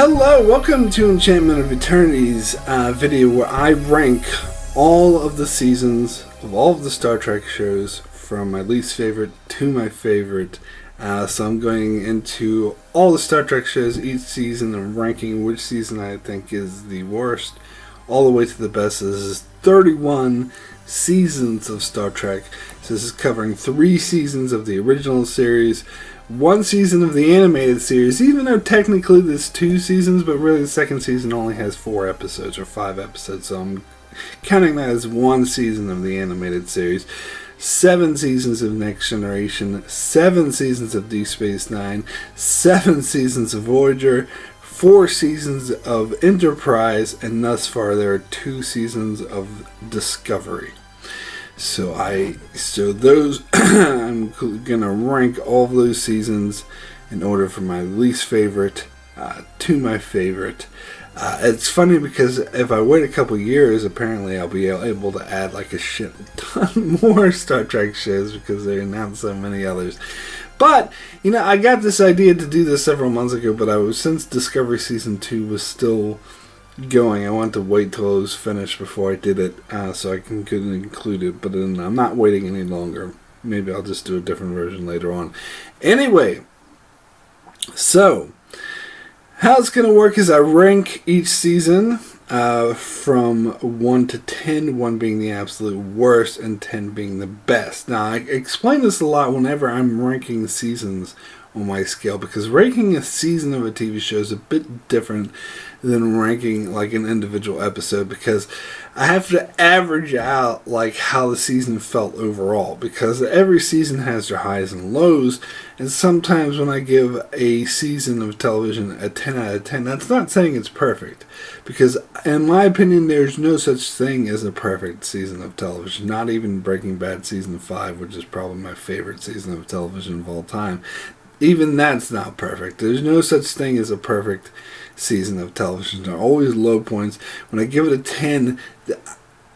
Hello, welcome to Enchantment of Eternity's video where I rank all of the seasons of all of the Star Trek shows from my least favorite to my favorite. So I'm going into all the Star Trek shows each season and ranking which season I think is the worst all the way to the best. This is 31 seasons of Star Trek. So this is covering 3 seasons of the original series, 1 season of the animated series, even though technically there's 2 seasons, but really the second season only has 4 episodes or 5 episodes, so I'm counting that as 1 season of the animated series, 7 seasons of Next Generation, 7 seasons of Deep Space Nine, 7 seasons of Voyager, 4 seasons of Enterprise, and thus far there are 2 seasons of Discovery. So those I'm gonna rank all of those seasons in order from my least favorite to my favorite. It's funny because if I wait a couple years, apparently I'll be able to add like a shit ton more Star Trek shows because they announced so many others. But you know, I got this idea to do this several months ago, but since Discovery Season 2 was still going, I wanted to wait till it was finished before I did it, so I could include it, but then I'm not waiting any longer. Maybe I'll just do a different version later on. Anyway, so how it's going to work is I rank each season from 1 to 10, 1 being the absolute worst and 10 being the best. Now, I explain this a lot whenever I'm ranking seasons on my scale, because ranking a season of a TV show is a bit different than ranking like an individual episode, because I have to average out like how the season felt overall, because every season has their highs and lows, and sometimes when I give a season of television a 10 out of 10, that's not saying it's perfect, because in my opinion there's no such thing as a perfect season of television. Not even Breaking Bad season 5, which is probably my favorite season of television of all time. Even that's not perfect. There's no such thing as a perfect season of television. There are always low points. When I give it a 10,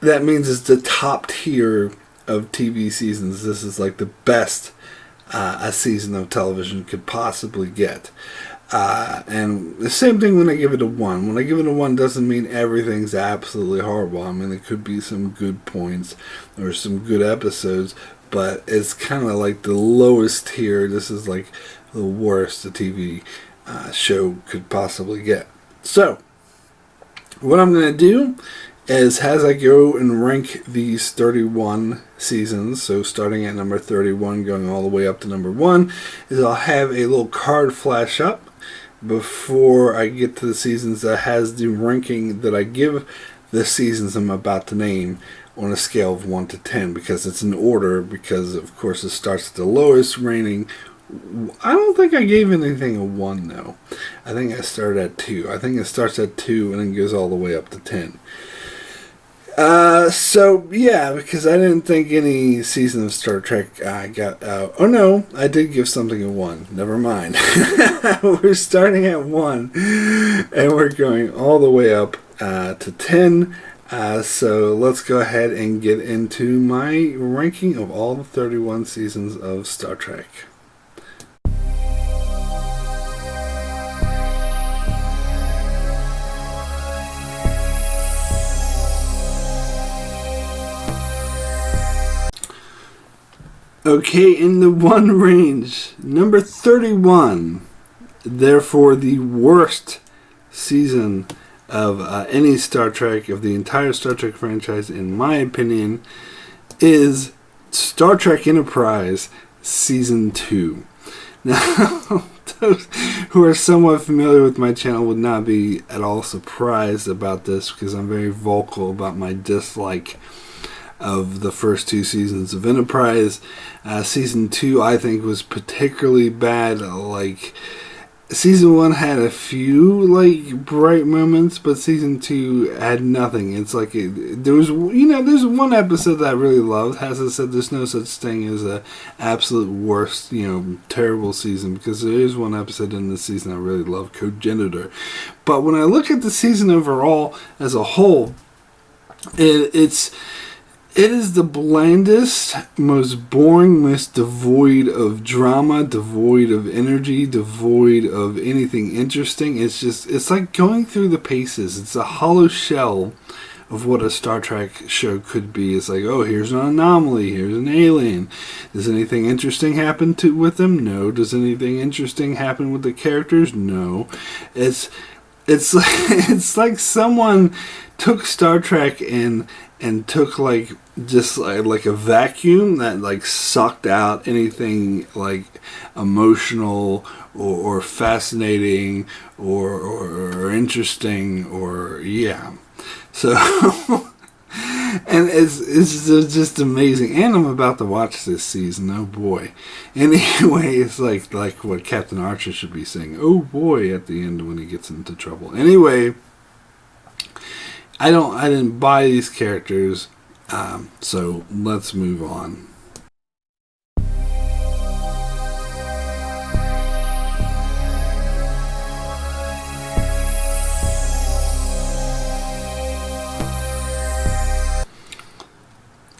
that means it's the top tier of TV seasons. This is like the best a season of television could possibly get. And the same thing when I give it a 1. When I give it a 1 doesn't mean everything's absolutely horrible. I mean, there could be some good points or some good episodes, but it's kind of like the lowest tier. This is like the worst a TV show could possibly get. So, what I'm going to do is, as I go and rank these 31 seasons, so starting at number 31, going all the way up to number 1, is I'll have a little card flash up before I get to the seasons that has the ranking that I give the seasons I'm about to name on a scale of 1 to 10, because it's in order, because of course it starts at the lowest rating. I don't think I gave anything a 1 though. I think I started at 2. I think it starts at 2 and then goes all the way up to 10. So yeah, because I didn't think any season of Star Trek got out. Oh no, I did give something a 1. Never mind. We're starting at 1 and we're going all the way up to 10. So let's go ahead and get into my ranking of all the 31 seasons of Star Trek. Okay, in the 1 range, number 31, therefore the worst season of any Star Trek, of the entire Star Trek franchise, in my opinion, is Star Trek Enterprise Season 2. Now, those who are somewhat familiar with my channel would not be at all surprised about this, because I'm very vocal about my dislike of the first 2 seasons of Enterprise. Season 2 I think was particularly bad. Like, Season 1 had a few like bright moments, but Season 2 had nothing. It's like there's one episode that I really loved. As I said, there's no such thing as a absolute worst, terrible season, because there is one episode in this season I really love, Cogenitor. But when I look at the season overall as a whole, it's It is the blandest, most boring, most devoid of drama, devoid of energy, devoid of anything interesting. It's like going through the paces. It's a hollow shell of what a Star Trek show could be. It's like, oh, here's an anomaly, here's an alien. Does anything interesting happen with them? No. Does anything interesting happen with the characters? No. It's it's like someone took Star Trek and took just like a vacuum that sucked out anything emotional or fascinating or interesting or so and it's just amazing, and I'm about to watch this season. Oh boy. Anyway, it's like what Captain Archer should be saying, oh boy, at the end when he gets into trouble. Anyway, I didn't buy these characters, so let's move on.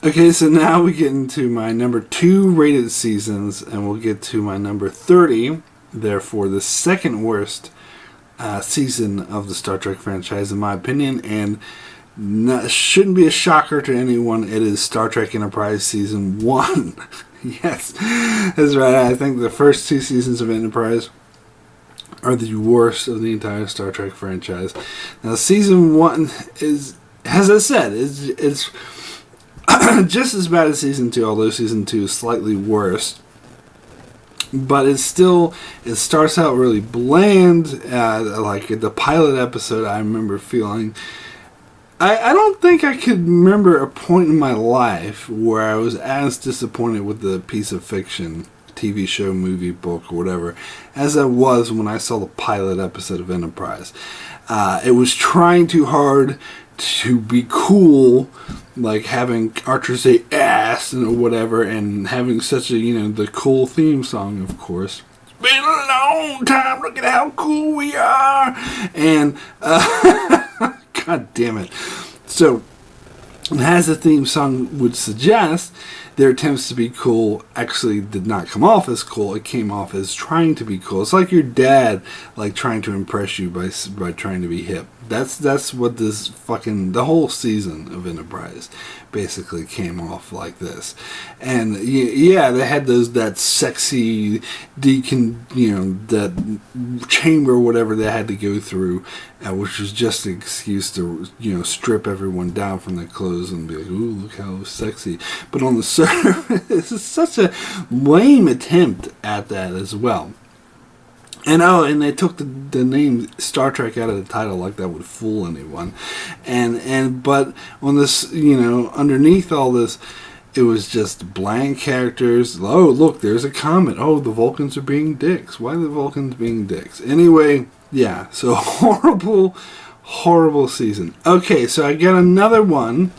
Okay, so now we get into my number 2 rated seasons, and we'll get to my number 30, therefore the second worst season of the Star Trek franchise, in my opinion, and shouldn't be a shocker to anyone. It is Star Trek Enterprise Season 1. Yes, that's right. I think the first 2 seasons of Enterprise are the worst of the entire Star Trek franchise. Now, Season 1 is, as I said, it's just as bad as Season 2, although Season 2 is slightly worse. But it starts out really bland. Like the pilot episode, I remember feeling... I don't think I could remember a point in my life where I was as disappointed with the piece of fiction, TV show, movie, book, or whatever, as I was when I saw the pilot episode of Enterprise. It was trying too hard to be cool, like having Archer say ass and whatever, and having such a, the cool theme song, of course. It's been a long time, look at how cool we are. And, God damn it. So, as the theme song would suggest, their attempts to be cool actually did not come off as cool. It came off as trying to be cool. It's like your dad, trying to impress you by trying to be hip. That's what the whole season of Enterprise basically came off like this. And yeah, they had that sexy that chamber, whatever they had to go through, which was just an excuse to strip everyone down from their clothes and be like, ooh, look how sexy. But on the surface, it's such a lame attempt at that as well. And they took the name Star Trek out of the title like that would fool anyone. But on this, underneath all this, it was just bland characters. Oh, look, there's a comet. Oh, the Vulcans are being dicks. Why are the Vulcans being dicks? Anyway, yeah, so horrible season. Okay, so I got another one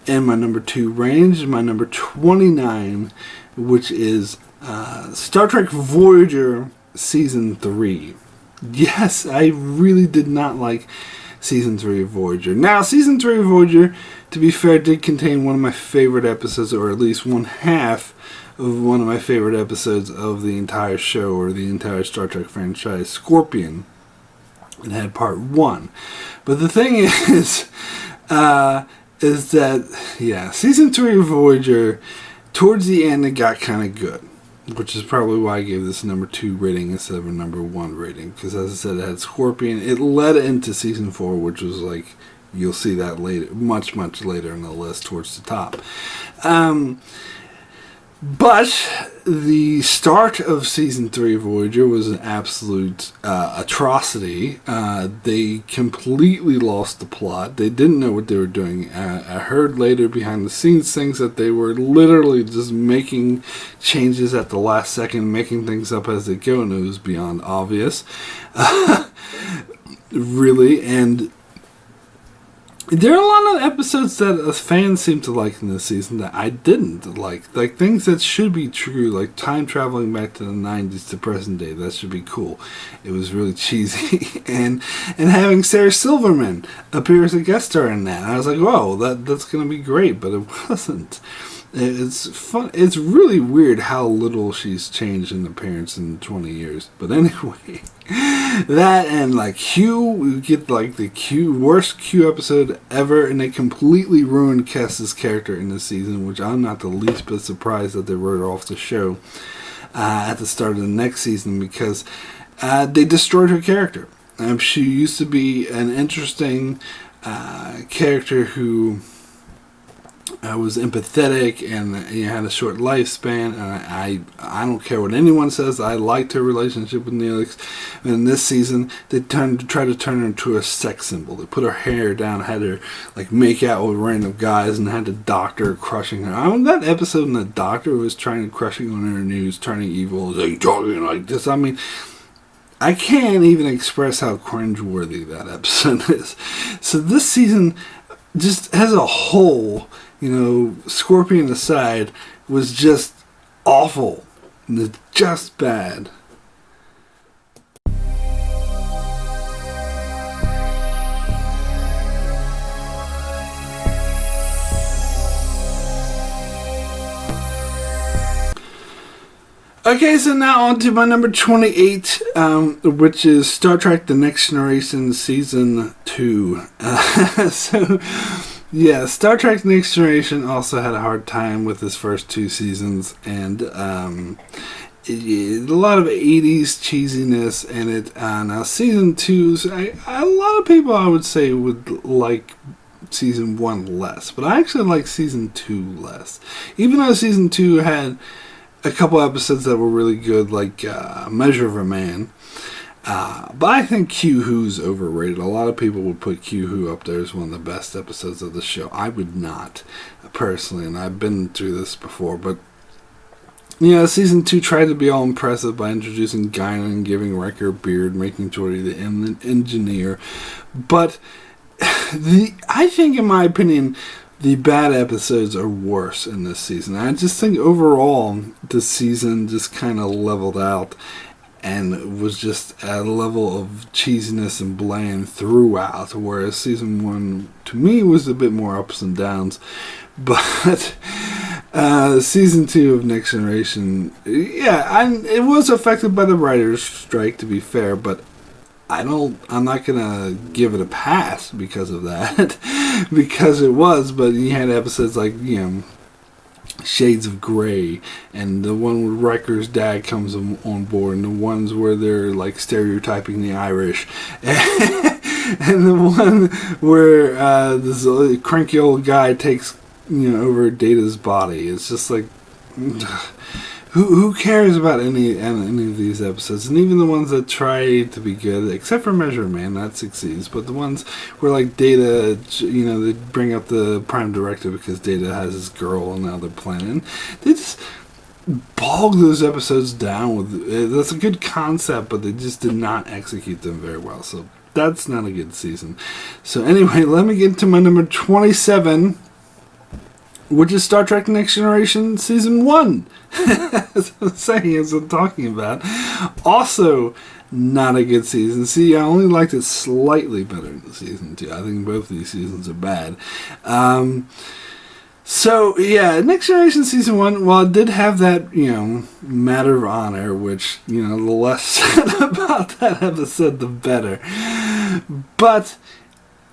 in my number 2 range, my number 29, which is Star Trek Voyager Season 3. Yes, I really did not like Season 3 of Voyager. Now, Season 3 of Voyager, to be fair, did contain one of my favorite episodes, or at least one half of one of my favorite episodes of the entire show, or the entire Star Trek franchise, Scorpion. It had part 1. But the thing is that, yeah, Season 3 of Voyager, towards the end, it got kind of good. Which is probably why I gave this a number 2 rating instead of a number 1 rating. Because as I said, it had Scorpion. It led into Season 4, which was you'll see that later, much later in the list towards the top. But the start of Season 3 of Voyager was an absolute atrocity. They completely lost the plot. They didn't know what they were doing. I heard later behind the scenes things that they were literally just making changes at the last second, making things up as they go, and it was beyond obvious. Really, and There are a lot of episodes that fans seem to like in this season that I didn't like. Like things that should be true, like time traveling back to the 90s to present day. That should be cool. It was really cheesy. and having Sarah Silverman appear as a guest star in that. I was like, whoa, that's going to be great, but it wasn't. It's fun. It's really weird how little she's changed in appearance in 20 years. But anyway, that and like Q, we get like the worst Q episode ever, and they completely ruined Cass's character in this season, which I'm not the least bit surprised that they wrote her off the show at the start of the next season, because they destroyed her character. She used to be an interesting character who was empathetic and had a short lifespan, and I don't care what anyone says. I liked her relationship with Neelix. In this season, they tried to turn her into a sex symbol. They put her hair down, had her like make out with random guys, and had the Doctor crushing her. That episode when the Doctor was trying to crushing on her and he was turning evil, was like talking like this. I mean, I can't even express how cringeworthy that episode is. So this season, just as a whole, Scorpion aside, was just awful. Just bad. Okay, so now on to my number 28, which is Star Trek The Next Generation Season 2. Yeah, Star Trek Next Generation also had a hard time with his first two seasons, and a lot of 80s cheesiness in it. Now, Season 2, a lot of people, I would say, would like Season 1 less, but I actually like Season 2 less. Even though Season 2 had a couple episodes that were really good, like Measure of a Man. But I think Q-Who's overrated. A lot of people would put Q-Who up there as one of the best episodes of the show. I would not, personally, and I've been through this before. But, Season 2 tried to be all impressive by introducing Guinan, giving Riker a beard, making Geordi the engineer. But I think, in my opinion, the bad episodes are worse in this season. I just think overall, the season just kind of leveled out and was just at a level of cheesiness and bland throughout, whereas Season 1, to me, was a bit more ups and downs. But Season 2 of Next Generation, it was affected by the writer's strike, to be fair, but I'm not gonna give it a pass because of that, because it was. But you had episodes like Shades of Grey, and the one where Riker's dad comes on board, and the ones where they're like stereotyping the Irish, and the one where this cranky old guy takes over Data's body. It's just like. Who cares about any of these episodes? And even the ones that try to be good, except for Measure Man, that succeeds. But the ones where like Data, they bring up the Prime Directive because Data has his girl on the other planet. And they just bog those episodes down with. That's a good concept, but they just did not execute them very well. So that's not a good season. So anyway, let me get to my number 27. Which is Star Trek Next Generation Season 1. As I'm saying, as I'm talking about. Also, not a good season. See, I only liked it slightly better than Season 2. I think both of these seasons are bad. Next Generation Season 1, while it did have that, Matter of Honor, which, the less said about that episode, the better. But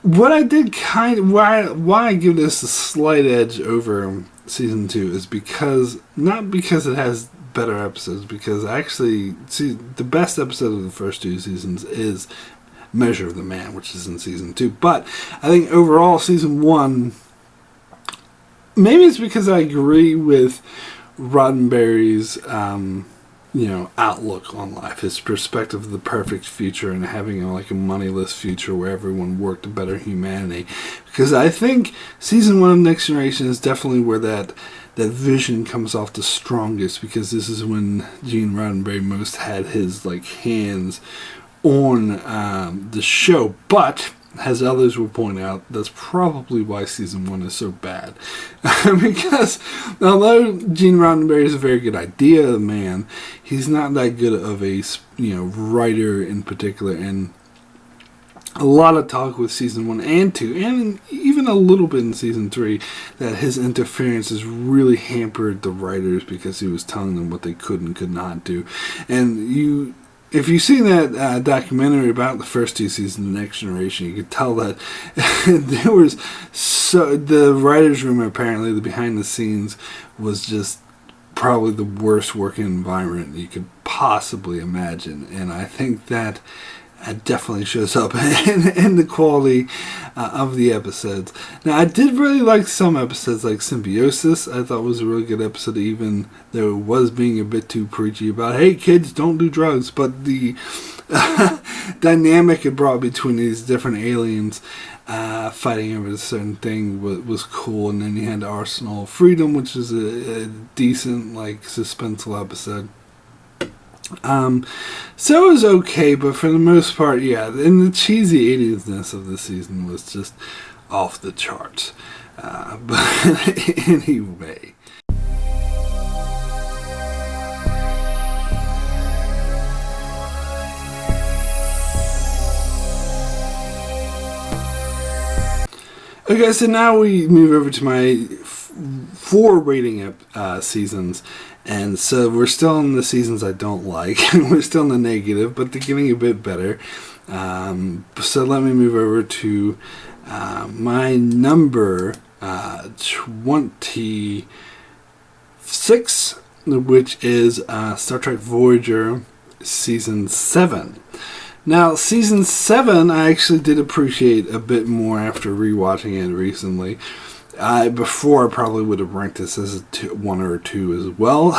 what I did why I give this a slight edge over Season 2 is not because it has better episodes, because actually, the best episode of the first two seasons is Measure of the Man, which is in Season 2. But I think overall, Season 1, maybe it's because I agree with Roddenberry's outlook on life, his perspective of the perfect future and having a moneyless future where everyone worked to better humanity. Because I think Season 1 of Next Generation is definitely where that vision comes off the strongest, because this is when Gene Roddenberry most had his hands on the show. But as others will point out, that's probably why season 1 is so bad. Because although Gene Roddenberry is a very good idea man, he's not that good of a writer in particular, and a lot of talk with season 1 and 2, and even a little bit in season 3, that his interference has really hampered the writers because he was telling them what they could and could not do. And if you've seen that documentary about the first 2 seasons of Next Generation, you could tell that there was the writers' room, apparently the behind the scenes, was just probably the worst working environment you could possibly imagine. And I think that definitely shows up in the quality of the episodes. Now, I did really like some episodes, like Symbiosis. I thought was a really good episode, even though it was being a bit too preachy about, hey kids, don't do drugs. But the dynamic it brought between these different aliens fighting over a certain thing was cool. And then you had Arsenal of Freedom, which is a decent, suspenseful episode. So it was okay, but for the most part, yeah, and the cheesy 80s-ness of the season was just off the charts. But anyway. Okay, so now we move over to my 4 rating seasons. And so we're still in the seasons I don't like. We're still in the negative, but they're getting a bit better. So let me move over to my number 26, which is Star Trek Voyager Season 7. Now, Season 7 I actually did appreciate a bit more after rewatching it recently. Before I probably would have ranked this as a 1 or 2 as well,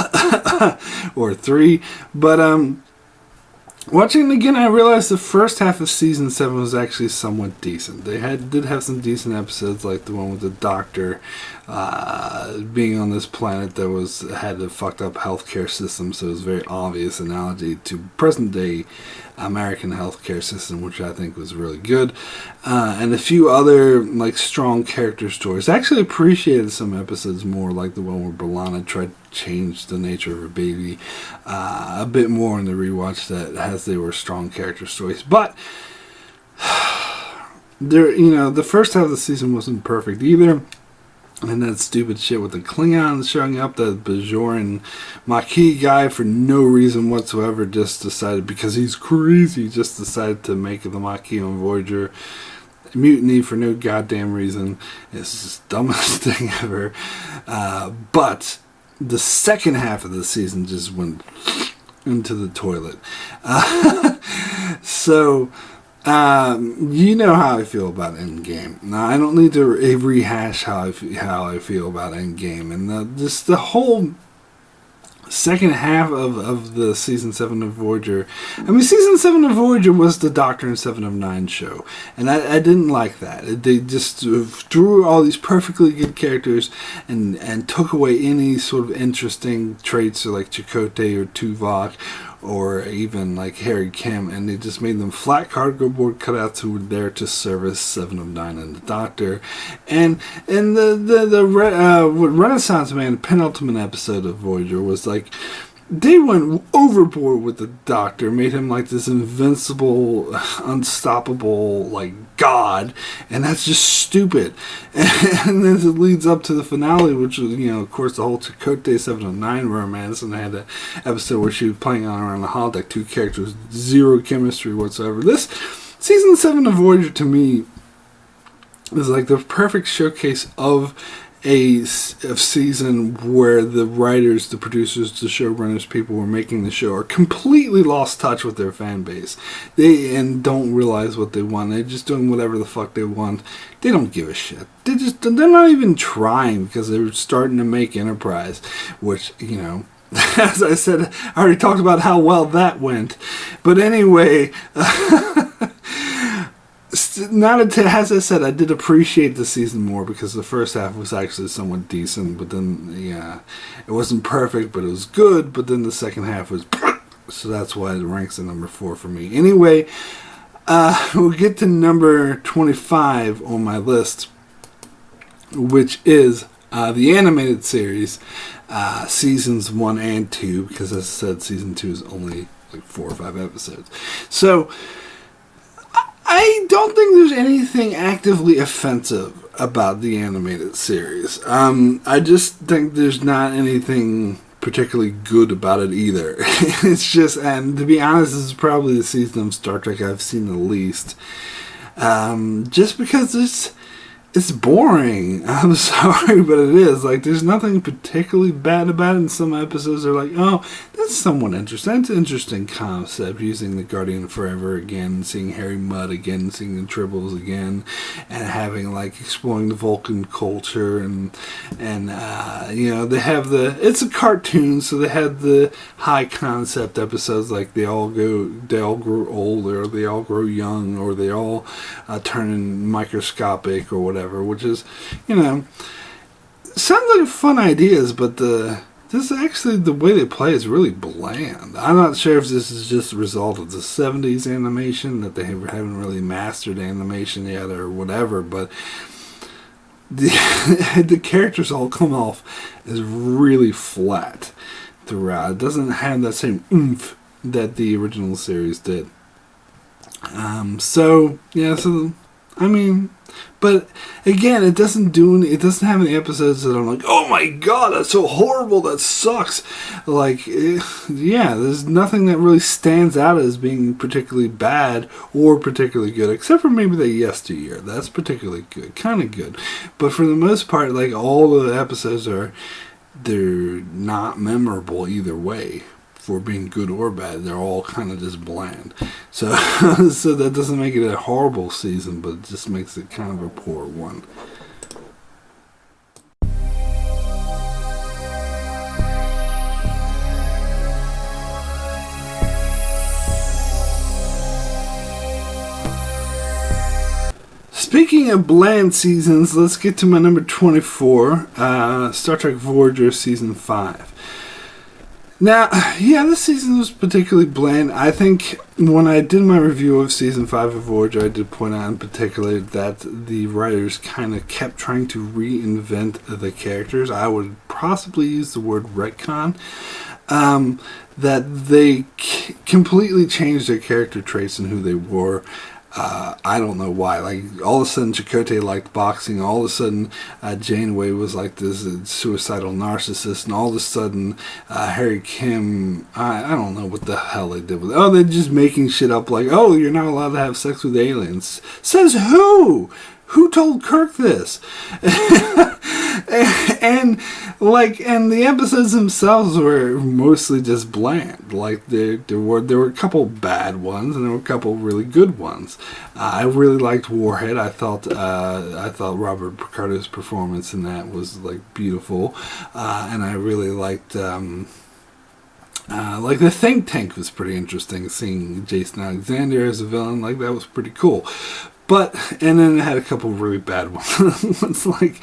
or 3. But watching it again, I realized the first half of season 7 was actually somewhat decent. They did have some decent episodes, like the one with the doctor being on this planet that had a fucked up healthcare system. So it was a very obvious analogy to present day American healthcare system, which I think was really good, and a few other strong character stories. I actually appreciated some episodes more, like the one where B'Elanna tried to change the nature of her baby, a bit more in the rewatch, that as they were strong character stories. But the first half of the season wasn't perfect either. And that stupid shit with the Klingons showing up, the Bajoran Maquis guy, for no reason whatsoever, just decided, because he's crazy, just decided to make the Maquis on Voyager. Mutiny for no goddamn reason. It's just the dumbest thing ever. But the second half of the season just went into the toilet. So... you know how I feel about Endgame. Now, I don't need to rehash how I feel about Endgame, and just the whole second half of the season 7 of Voyager. I mean, season 7 of Voyager was the Doctor and 7 of 9 show, and I didn't like that. They just threw all these perfectly good characters and took away any sort of interesting traits, like Chakotay or Tuvok, or even Harry Kim, and they just made them flat cardboard cutouts who were there to service 7 of 9 and the Doctor. And the Renaissance Man penultimate episode of Voyager was they went overboard with the Doctor, made him this invincible, unstoppable, god, and that's just stupid. And then it leads up to the finale, which was, of course, the whole Chakotay 7 of 9 romance, and they had an episode where she was playing on around the holodeck, 2 characters, 0 chemistry whatsoever. This season 7 of Voyager, to me, is the perfect showcase of a season where the writers, the producers, the showrunners, people who are making the show are completely lost touch with their fan base. And don't realize what they want. They're just doing whatever the fuck they want. They don't give a shit. They're not even trying, because they're starting to make Enterprise, which, as I said, I already talked about how well that went. But anyway, as I said, I did appreciate the season more because the first half was actually somewhat decent, but then, it wasn't perfect, but it was good, but then the second half was, so that's why it ranks at number 4 for me. Anyway, We'll get to number 25 on my list, which is the animated series, seasons 1 and 2, because as I said, season 2 is only like 4 or 5 episodes. So I don't think there's anything actively offensive about the animated series. I just think there's not anything particularly good about it either. It's just, and to be honest, this is probably the season of Star Trek I've seen the least. Just because it's boring. I'm sorry, but it is. Like, there's nothing particularly bad about it. And some episodes are like, oh, that's somewhat interesting. That's an interesting concept, using the Guardian Forever again, seeing Harry Mudd again, seeing the Tribbles again, and having, like, exploring the Vulcan culture, and you know, they have it's a cartoon, so they had the high concept episodes, like they all grow old, or they all grow young, or they all turn microscopic, or whatever. Which is, you know, sounds like fun ideas, but the way they play is really bland. I'm not sure if this is just a result of the 70s animation, that they haven't really mastered animation yet, or whatever, but the characters all come off as really flat throughout. It doesn't have that same oomph that the original series did. I mean, but again, it doesn't have any episodes that I'm like, oh my god, that's so horrible, that sucks. Like, there's nothing that really stands out as being particularly bad or particularly good, except for maybe the Yesteryear. That's particularly good, kind of good. But for the most part, like, all the episodes they're not memorable either way. For being good or bad, they're all kind of just bland. So so that doesn't make it a horrible season, but it just makes it kind of a poor one. Speaking of bland seasons, let's get to my number 24, Star Trek Voyager Season 5. Now, yeah, this season was particularly bland. I think when I did my review of Season 5 of Voyager, I did point out in particular that the writers kind of kept trying to reinvent the characters. I would possibly use the word retcon. That they completely changed their character traits and who they were. I don't know why. Like, all of a sudden Chakotay liked boxing, all of a sudden Janeway was like this suicidal narcissist, and all of a sudden Harry Kim, I don't know what the hell they did with it. Oh, they're just making shit up, like, oh, you're not allowed to have sex with aliens. Says who? Who told Kirk this? and the episodes themselves were mostly just bland. Like, there were a couple bad ones, and there were a couple really good ones. I really liked Warhead. I thought Robert Picardo's performance in that was, like, beautiful, and I really liked. Like, the Think Tank was pretty interesting. Seeing Jason Alexander as a villain, like, that was pretty cool. But, and then it had a couple really bad ones, like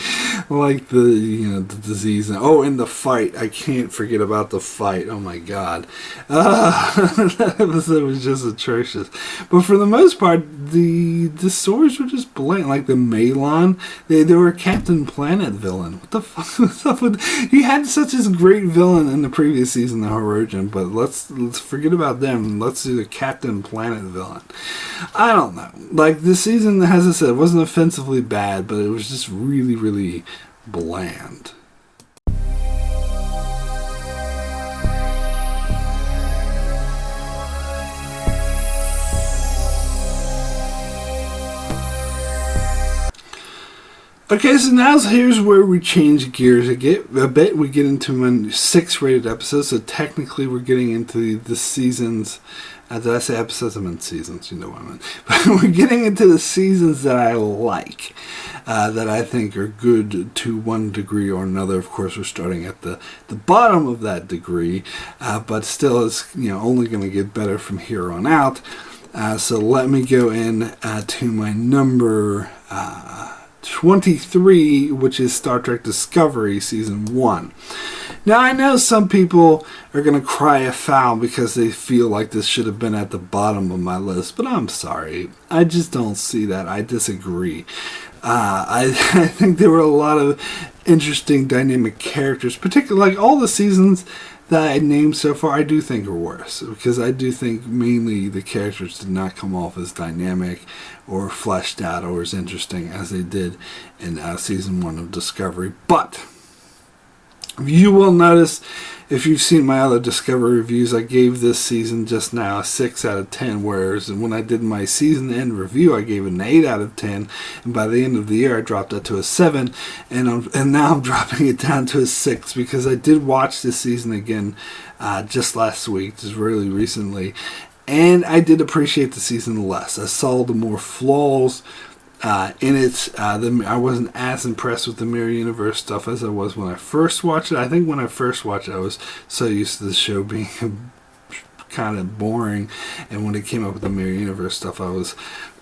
the disease. And the fight. I can't forget about the fight. Oh my god. That episode was just atrocious. But for the most part, the stories were just bland. Like the Malon, they were a Captain Planet villain. What the fuck was up with... He had such a great villain in the previous season, the Horologian, but let's forget about them. Let's do the Captain Planet villain. I don't know. Like, this season, as I said, wasn't offensively bad, but it was just really, really bland. Okay, so now here's where we change gears a bit. We get into my 6 rated episodes, so technically we're getting into the seasons. Did I say episodes? I meant seasons, you know what I meant. But we're getting into the seasons that I like, that I think are good to one degree or another. Of course, we're starting at the bottom of that degree, but still it's only going to get better from here on out. So let me go in to my number 23, which is Star Trek Discovery Season 1. Now, I know some people are going to cry foul because they feel like this should have been at the bottom of my list, but I'm sorry. I just don't see that. I disagree. I think there were a lot of interesting dynamic characters, particularly like all the seasons that I named so far, I do think are worse, because I do think mainly the characters did not come off as dynamic or fleshed out or as interesting as they did in season 1 of Discovery. But you will notice, if you've seen my other Discovery reviews, I gave this season just now a 6 out of 10, whereas when I did my season end review, I gave it an 8 out of 10, and by the end of the year, I dropped that to a 7, and now I'm dropping it down to a 6, because I did watch this season again just last week, just really recently, and I did appreciate the season less. I saw the more flaws in it. I wasn't as impressed with the Mirror Universe stuff as I was when I first watched it. I think when I first watched it, I was so used to the show being kind of boring, and when it came up with the Mirror Universe stuff, I was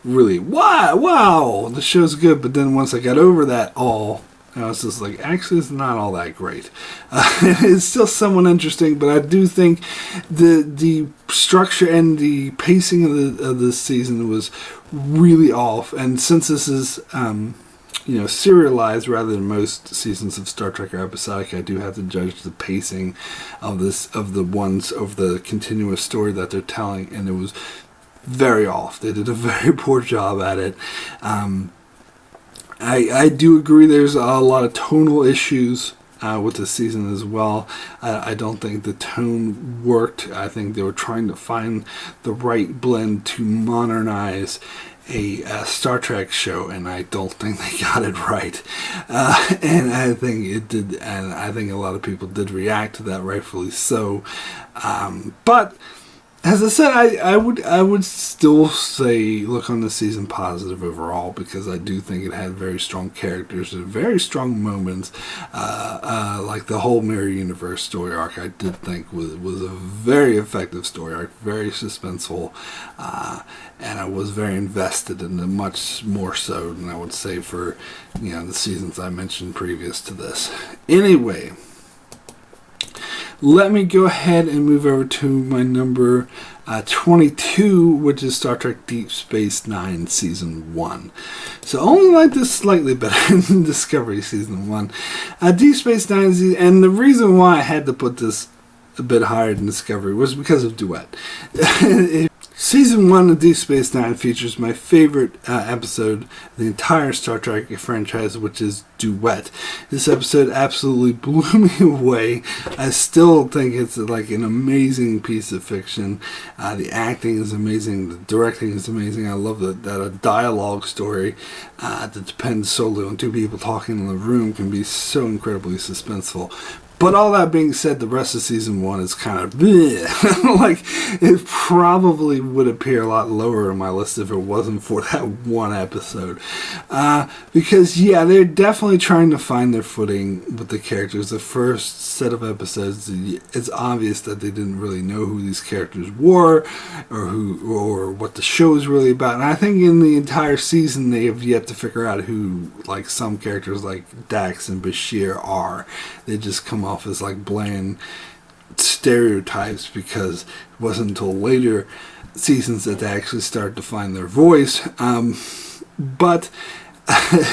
really, wow, the show's good. But then once I got over that I was just like, actually, it's not all that great. It's still somewhat interesting, but I do think the structure and the pacing of this season was really off. And since this is, serialized rather than most seasons of Star Trek are episodic, I do have to judge the pacing of the continuous story that they're telling, and it was very off. They did a very poor job at it. I do agree there's a lot of tonal issues with the season as well. I don't think the tone worked. I think they were trying to find the right blend to modernize a Star Trek show, and I don't think they got it right. And I think it did, and I think a lot of people did react to that, rightfully so. But as I said, I would still say look on the season positive overall, because I do think it had very strong characters and very strong moments. Like the whole Mirror Universe story arc, I did think was a very effective story arc, very suspenseful, and I was very invested in it, much more so than I would say for the seasons I mentioned previous to this. Anyway, let me go ahead and move over to my number 22, which is Star Trek Deep Space Nine Season 1. So I only like this slightly better than Discovery Season 1. Deep Space Nine, and the reason why I had to put this a bit higher than Discovery was because of Duet. Season 1 of Deep Space Nine features my favorite episode of the entire Star Trek franchise, which is Duet. This episode absolutely blew me away. I still think it's like an amazing piece of fiction. The acting is amazing. The directing is amazing. I love that a dialogue story that depends solely on two people talking in the room can be so incredibly suspenseful. But all that being said, the rest of season 1 is kind of bleh. Like, it probably would appear a lot lower on my list if it wasn't for that one episode. Because, yeah, they're definitely trying to find their footing with the characters. The first set of episodes, it's obvious that they didn't really know who these characters were or what the show is really about. And I think in the entire season, they have yet to figure out who, like, some characters like Dax and Bashir are. They just come off as like bland stereotypes, because it wasn't until later seasons that they actually started to find their voice. But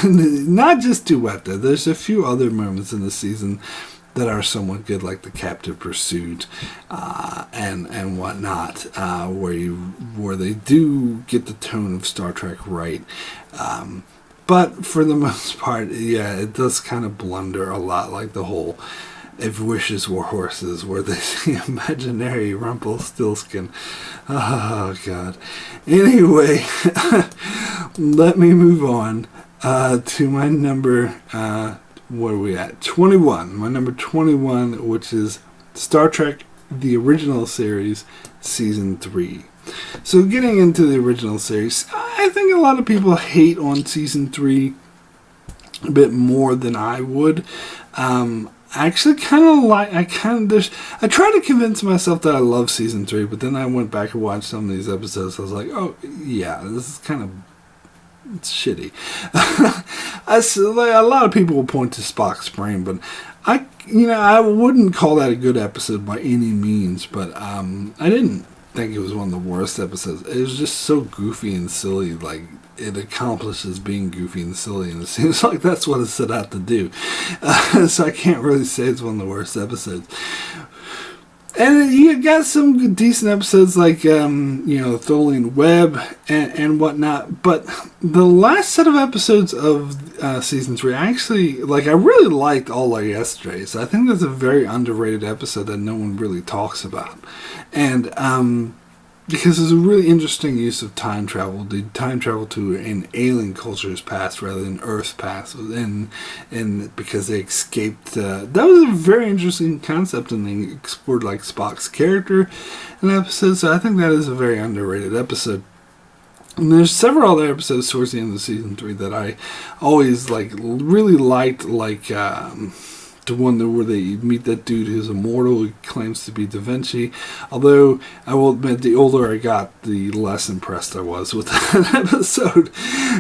not just Duet, though. There's a few other moments in the season that are somewhat good, like the Captive Pursuit and whatnot, where they do get the tone of Star Trek right. But for the most part, yeah, it does kind of blunder a lot, like the whole "if wishes were horses," where they see imaginary Rumpelstiltskin. Oh, God. Anyway, let me move on to my number, what are we at? 21. My number 21, which is Star Trek, the original series, Season 3. So getting into the original series, I think a lot of people hate on Season 3 a bit more than I would. I actually kind of like, I try to convince myself that I love Season 3, but then I went back and watched some of these episodes. I was like, oh, yeah, this is kind of, it's shitty. A lot of people will point to Spock's brain, but I I wouldn't call that a good episode by any means, but I didn't think it was one of the worst episodes. It was just so goofy and silly, like it accomplishes being goofy and silly, and it seems like that's what it set out to do. So I can't really say it's one of the worst episodes. And you got some decent episodes like, Tholian Web and whatnot. But the last set of episodes of Season 3, I really liked all like Yesterday's. I think that's a very underrated episode that no one really talks about. And because it's a really interesting use of time travel. They time travel to an alien culture's past rather than Earth's past, and because they escaped. That was a very interesting concept, and they explored like Spock's character in the episode. So I think that is a very underrated episode. And there's several other episodes towards the end of season 3 that I always really liked, the one where they meet that dude who's immortal, who claims to be Da Vinci. Although, I will admit, the older I got, the less impressed I was with that episode.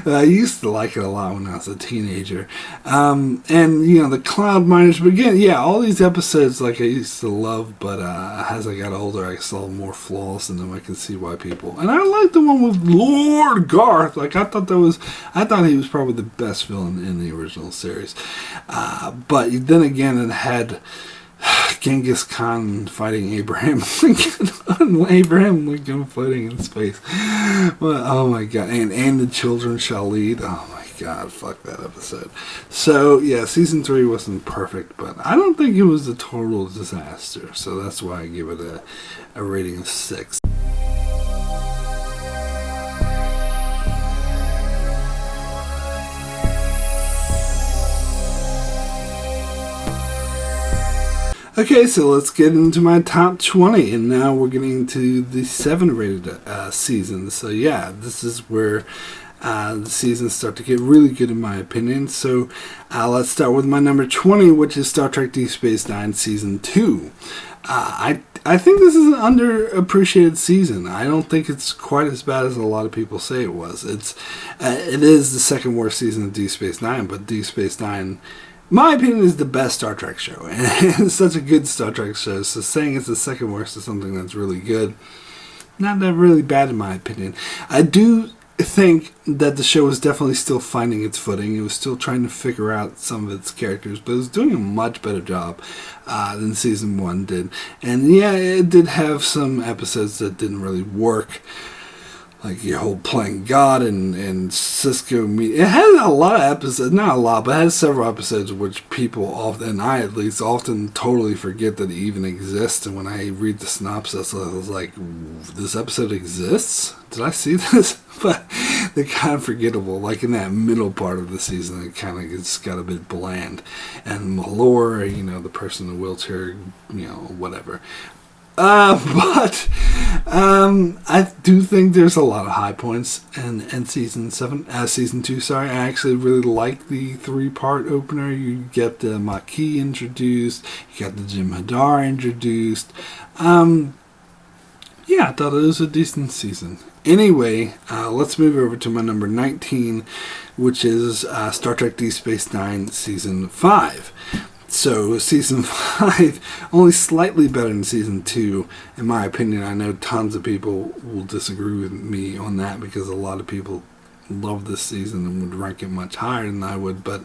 I used to like it a lot when I was a teenager. The Cloud Miners. But again, all these episodes, I used to love, but as I got older, I saw more flaws in them. I can see why people... And I like the one with Lord Garth. I thought he was probably the best villain in the original series. But then again, it had Genghis Khan fighting Abraham Lincoln, Abraham Lincoln fighting in space. Well, oh my god, and the children shall lead. Oh my god, fuck that episode. So yeah, season 3 wasn't perfect, but I don't think it was a total disaster. So that's why I give it a rating of 6. Okay, so let's get into my top 20, and now we're getting into the 7-rated seasons. So yeah, this is where the seasons start to get really good in my opinion. So let's start with my number 20, which is Star Trek Deep Space Nine Season 2. I think this is an underappreciated season. I don't think it's quite as bad as a lot of people say it was. It is the second worst season of Deep Space Nine, but Deep Space Nine, my opinion, is the best Star Trek show. And it's such a good Star Trek show, so saying it's the second worst is something that's really good. Not that really bad in my opinion. I do think that the show was definitely still finding its footing. It was still trying to figure out some of its characters, but it was doing a much better job than Season 1 did. And yeah, it did have some episodes that didn't really work. Like your whole playing God and Cisco meet. It had a lot of episodes, not a lot, but it had several episodes which people often, and I at least, often totally forget that it even exists. And when I read the synopsis, I was like, this episode exists? Did I see this? But they're kind of forgettable. Like in that middle part of the season, it kind of just got a bit bland. And Malore, the person in the wheelchair, whatever. But I do think there's a lot of high points in season 2. Sorry, I actually really like the 3-part opener. You get the Maquis introduced, you got the Jem'Hadar introduced. Yeah, I thought it was a decent season. Anyway, let's move over to my number 19, which is Star Trek Deep Space Nine Season 5. So, Season 5, only slightly better than Season 2, in my opinion. I know tons of people will disagree with me on that because a lot of people love this season and would rank it much higher than I would, but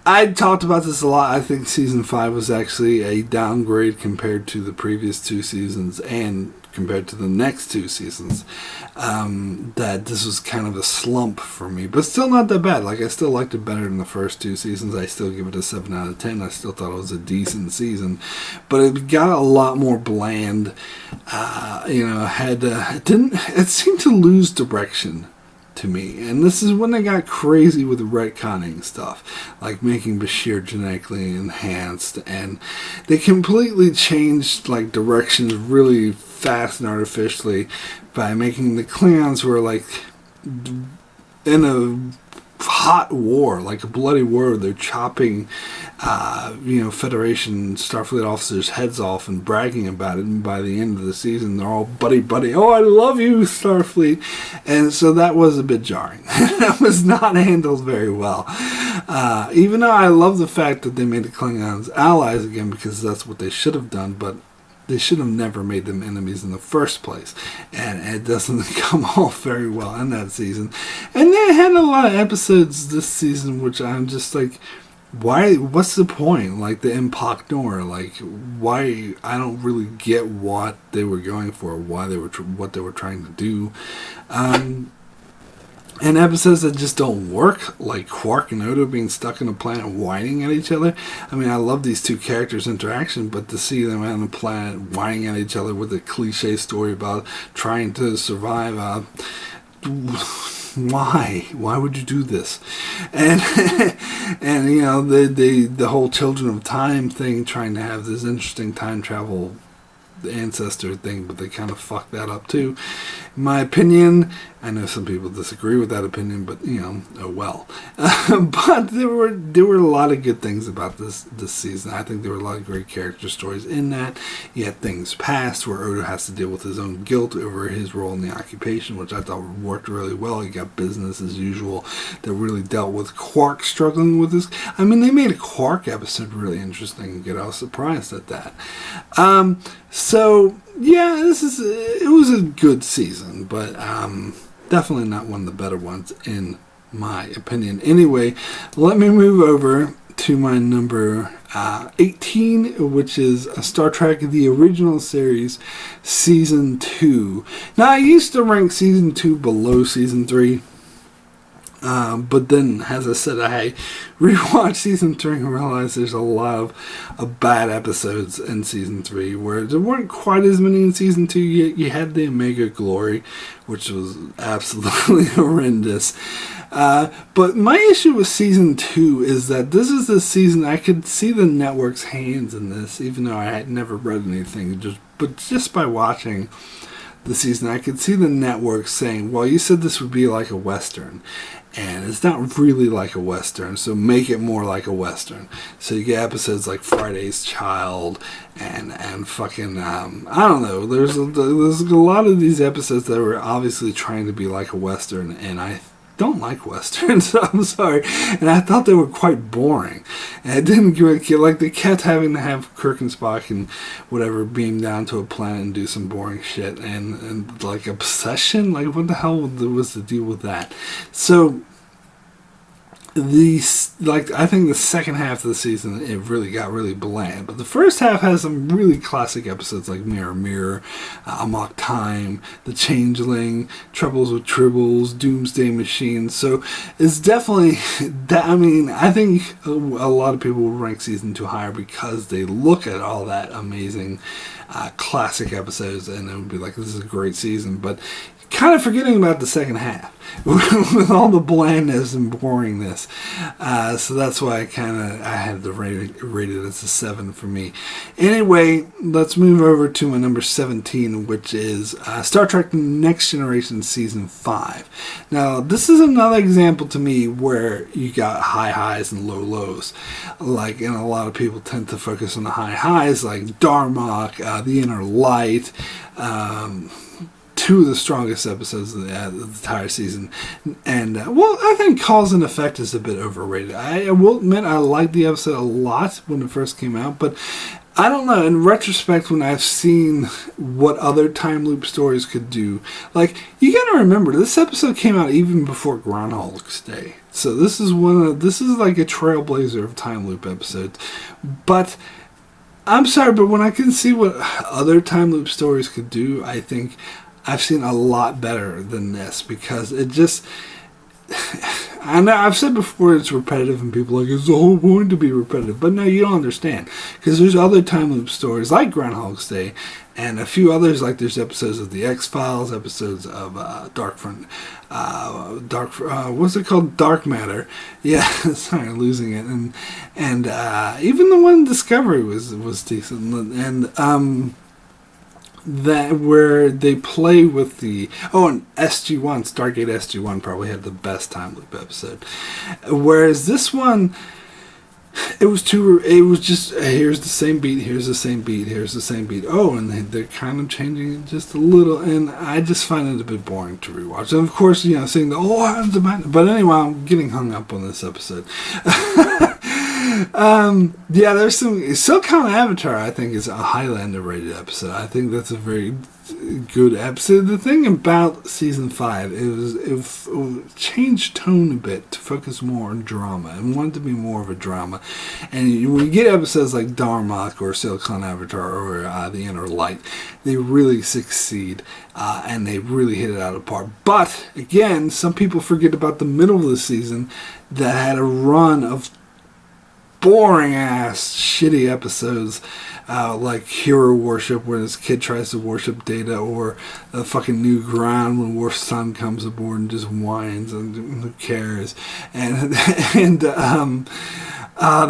I talked about this a lot. I think Season 5 was actually a downgrade compared to the previous 2 seasons and compared to the next 2 seasons. That this was kind of a slump for me, but still not that bad. I still liked it better than the first 2 seasons. I still give it a 7 out of 10. I still thought it was a decent season, but it got a lot more bland. It seemed to lose direction to me, and this is when they got crazy with retconning stuff, like making Bashir genetically enhanced, and they completely changed directions really fast and artificially by making the Klingons who are in a hot war, like a bloody war. They're chopping Federation Starfleet officers' heads off and bragging about it, and by the end of the season they're all buddy, oh, I love you, Starfleet. And so that was a bit jarring. That was not handled very well. Even though I love the fact that they made the Klingons allies again, because that's what they should have done, but they should have never made them enemies in the first place. And it doesn't come off very well in that season. And they had a lot of episodes this season which I'm just like, why? What's the point? Like the Impact Nor, like why? I don't really get what they were going for, why they were what they were trying to do, and episodes that just don't work, like Quark and Odo being stuck in a planet whining at each other. I mean, I love these two characters' interaction, but to see them on a planet whining at each other with a cliche story about trying to survive. Why would you do this? And and you know the whole Children of Time thing, trying to have this interesting time travel ancestor thing, but they kind of fucked that up too, in my opinion. I know some people disagree with that opinion, but you know, oh well. But there were a lot of good things about this season. I think there were a lot of great character stories in that. You had things past where Odo has to deal with his own guilt over his role in the occupation, which I thought worked really well. You got business as usual that really dealt with Quark struggling with this. I mean, they made a Quark episode really interesting and good. I was surprised at that. So yeah, it was a good season, but definitely not one of the better ones in my opinion. Anyway, let me move over to my number 18, which is Star Trek The Original Series Season 2. Now, I used to rank Season 2 below Season 3. But then, as I said, I rewatched Season 3 and realized there's a lot of bad episodes in Season 3, where there weren't quite as many in Season 2. You had the Omega Glory, which was absolutely horrendous. But my issue with Season 2 is that this is the season I could see the network's hands in this, even though I had never read anything. But just by watching the season, I could see the network saying, well, you said this would be like a Western. And it's not really like a Western, so make it more like a Western. So you get episodes like Friday's Child and fucking, I don't know. There's a lot of these episodes that were obviously trying to be like a Western, and I don't like Westerns, so I'm sorry. And I thought they were quite boring. And it didn't get, like, they kept having to have Kirk and Spock and whatever beam down to a planet and do some boring shit. And like, obsession? Like, what the hell was the deal with that? So, I think the second half of the season, it really got really bland. But the first half has some really classic episodes like Mirror Mirror, Amok Time, The Changeling, Troubles with Tribbles, Doomsday Machine. So it's definitely that. I mean, I think a lot of people will rank season 2 higher because they look at all that amazing classic episodes and it would be like, this is a great season. But kind of forgetting about the second half with all the blandness and boringness. So that's why I had to rate it as a 7 for me. Anyway, let's move over to my number 17, which is Star Trek Next Generation Season 5. Now, this is another example to me where you got high highs and low lows. Like, and a lot of people tend to focus on the high highs, like Darmok, The Inner Light, two of the strongest episodes of the entire season. And, well, I think Cause and Effect is a bit overrated. I will admit I liked the episode a lot when it first came out, but I don't know. In retrospect, when I've seen what other time loop stories could do, like, you gotta remember, this episode came out even before Groundhog's Day. So this is like a trailblazer of time loop episodes. But I'm sorry, but when I can see what other time loop stories could do, I think I've seen a lot better than this, because it just, I know I've said before it's repetitive and people are like, it's the whole point to be repetitive, but no, you don't understand, because there's other time loop stories like Groundhog's Day and a few others, like there's episodes of the X-Files, episodes of what's it called, Dark Matter, yeah, sorry, I'm losing it, and even the one Discovery was decent, and that where they play with and SG1, Stargate SG1 probably had the best time loop episode. Whereas this one, It was too. It was just here's the same beat, here's the same beat, here's the same beat. Oh, and they're kind of changing it just a little, and I just find it a bit boring to rewatch. And of course, seeing the hands of man. But anyway, I'm getting hung up on this episode. Yeah, there's some Silicon Avatar. I think is a highly underrated episode. I think that's a very good episode. The thing about season 5 it changed tone a bit to focus more on drama and wanted to be more of a drama. And when you get episodes like Darmok or Silicon Avatar or The Inner Light, they really succeed and they really hit it out of the park. But again, some people forget about the middle of the season that had a run of boring ass shitty episodes like Hero Worship where this kid tries to worship Data, or the fucking New Ground when Worf's son comes aboard and just whines and who cares, and the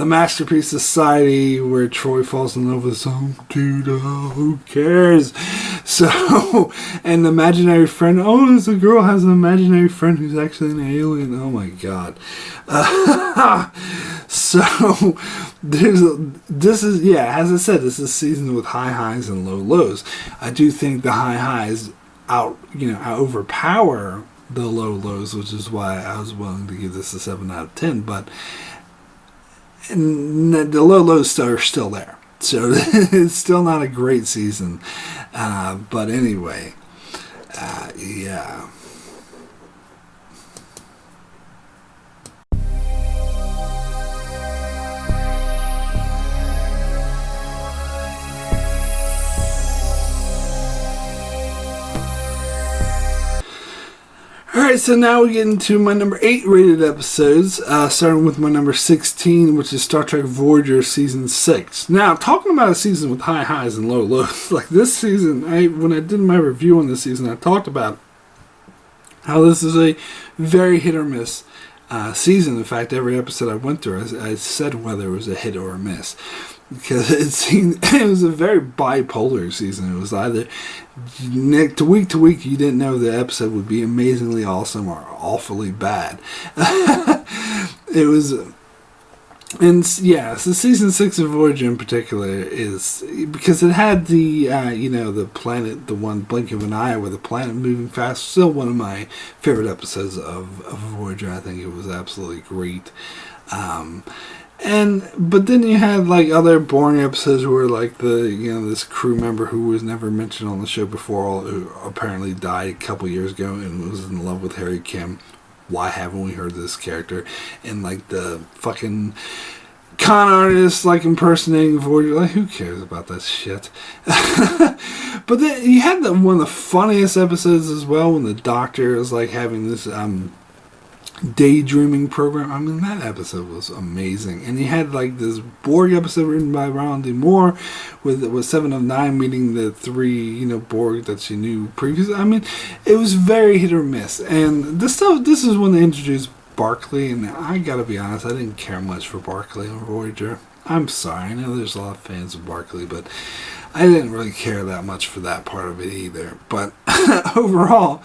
Masterpiece Society where Troy falls in love with some dude, who cares. So, and the imaginary friend, this a girl has an imaginary friend who's actually an alien. Oh my god. So this is as I said, this is a season with high highs and low lows. I do think the high highs overpower the low lows, which is why I was willing to give this a 7 out of 10. But the low lows are still there, so it's still not a great season. But anyway, yeah. Alright, so now we get into my number 8 rated episodes, starting with my number 16, which is Star Trek Voyager Season 6. Now, talking about a season with high highs and low lows, like this season, when I did my review on this season, I talked about how this is a very hit or miss season. In fact, every episode I went through, I said whether it was a hit or a miss. Because it was a very bipolar season. It was either week to week you didn't know the episode would be amazingly awesome or awfully bad. It was, and so season 6 of Voyager in particular is because it had the planet, the one blink of an eye with the planet moving fast. Still one of my favorite episodes of Voyager. I think it was absolutely great. But then you had like other boring episodes where like this crew member who was never mentioned on the show before, who apparently died a couple years ago and was in love with Harry Kim. Why haven't we heard this character? And like the fucking con artist like impersonating Voyager, like who cares about that shit? But then you had one of the funniest episodes as well when the Doctor was like having this daydreaming program. I mean, that episode was amazing. And he had like this Borg episode written by Ronald D. Moore with 7 of 9 meeting the 3 Borg that she knew previously. I mean, it was very hit or miss. And this is when they introduced Barclay, and I gotta be honest, I didn't care much for Barclay on Voyager. I'm sorry, I know there's a lot of fans of Barclay, but I didn't really care that much for that part of it either. But overall,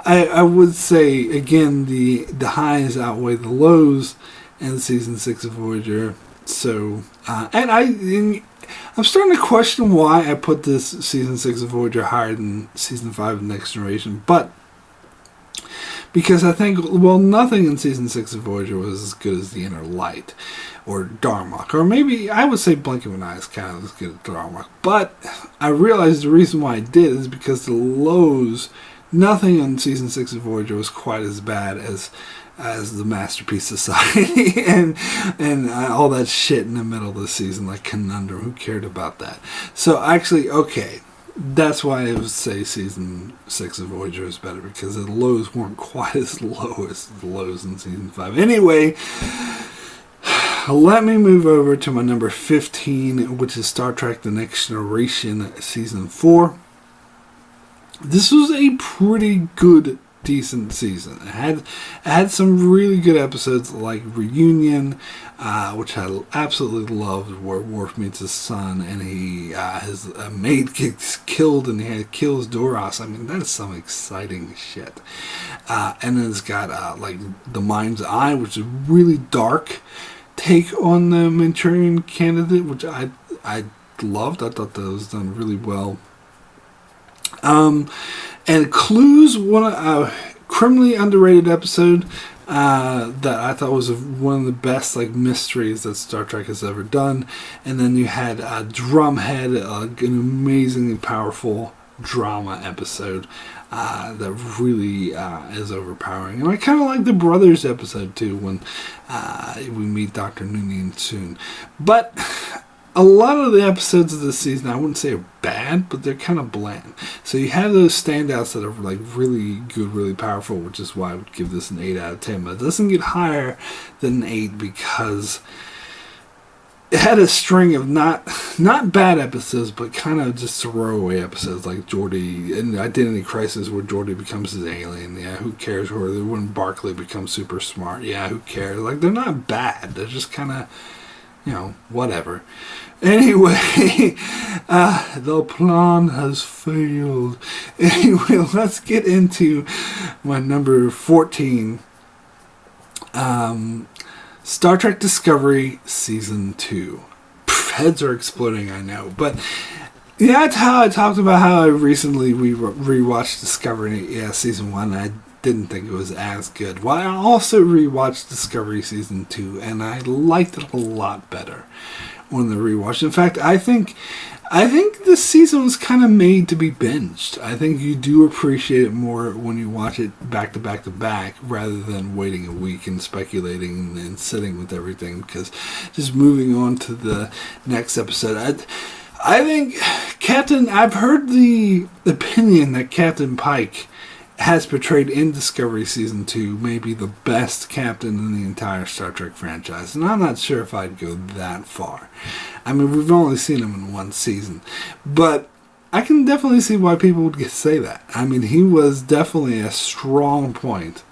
I would say, again, the highs outweigh the lows in season 6 of Voyager. So, and I'm starting to question why I put this season 6 of Voyager higher than season 5 of Next Generation. But because I think, nothing in season 6 of Voyager was as good as The Inner Light or Darmok. Or maybe I would say Blink of an Eye is kind of as good as Darmok. But I realized the reason why I did is because the lows, nothing on season 6 of Voyager was quite as bad as the Masterpiece Society and all that shit in the middle of the season, like Conundrum. Who cared about that? So actually, okay, that's why I would say season 6 of Voyager is better, because the lows weren't quite as low as the lows in season 5. Anyway, let me move over to my number 15, which is Star Trek The Next Generation Season 4. This was a pretty good, decent season. It had some really good episodes like Reunion, which I absolutely loved, where Worf meets his son and his mate gets killed and he kills Doros. I mean, that is some exciting shit. And then it's got like The Mind's Eye, which is really dark, take on the Manchurian Candidate, which I loved. I thought that was done really well. And Clues, a criminally underrated episode that I thought was one of the best mysteries that Star Trek has ever done. And then you had Drumhead, an amazingly powerful drama episode that really is overpowering. And I kind of like the Brothers episode too, when we meet Dr. Noonien soon. But a lot of the episodes of this season, I wouldn't say are bad, but they're kind of bland. So you have those standouts that are really good, really powerful, which is why I would give this an 8 out of 10. But it doesn't get higher than an 8 because it had a string of not bad episodes, but kind of just throwaway episodes like Geordi and Identity Crisis, where Geordi becomes his alien. Yeah, who cares? Or when Barclay becomes super smart. Yeah, who cares? They're not bad. They're just kind of, whatever. Anyway, the plan has failed. Anyway, let's get into my number 14. Star Trek Discovery Season 2. Heads are exploding, I know. But yeah, that's how I talked about how I recently rewatched Discovery Season 1. I didn't think it was as good. Well, I also rewatched Discovery Season 2, and I liked it a lot better on the rewatch. In fact, I think this season was kind of made to be binged. I think you do appreciate it more when you watch it back to back to back, rather than waiting a week and speculating and sitting with everything. Because just moving on to the next episode, I think I've heard the opinion that Captain Pike has portrayed in Discovery Season 2 maybe the best captain in the entire Star Trek franchise. And I'm not sure if I'd go that far. I mean, we've only seen him in one season. But I can definitely see why people would say that. I mean, he was definitely a strong point.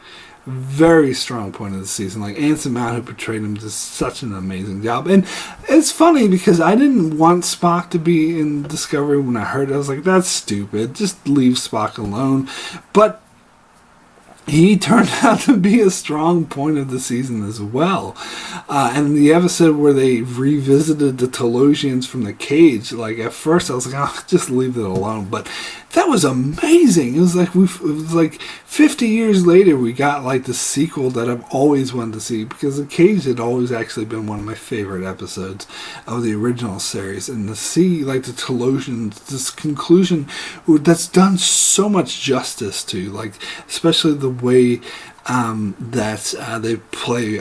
Very strong point of the season. Anson Mount, who portrayed him, did such an amazing job. And it's funny because I didn't want Spock to be in Discovery. When I heard it, I was like, that's stupid. Just leave Spock alone. But he turned out to be a strong point of the season as well. And the episode where they revisited the Telosians from the cage, at first I was like, oh, just leave it alone. But that was amazing. It was like 50 years later we got the sequel that I've always wanted to see, because the cage had always actually been one of my favorite episodes of the original series. And to see the Telosians, this conclusion that's done so much justice to, especially the way that they play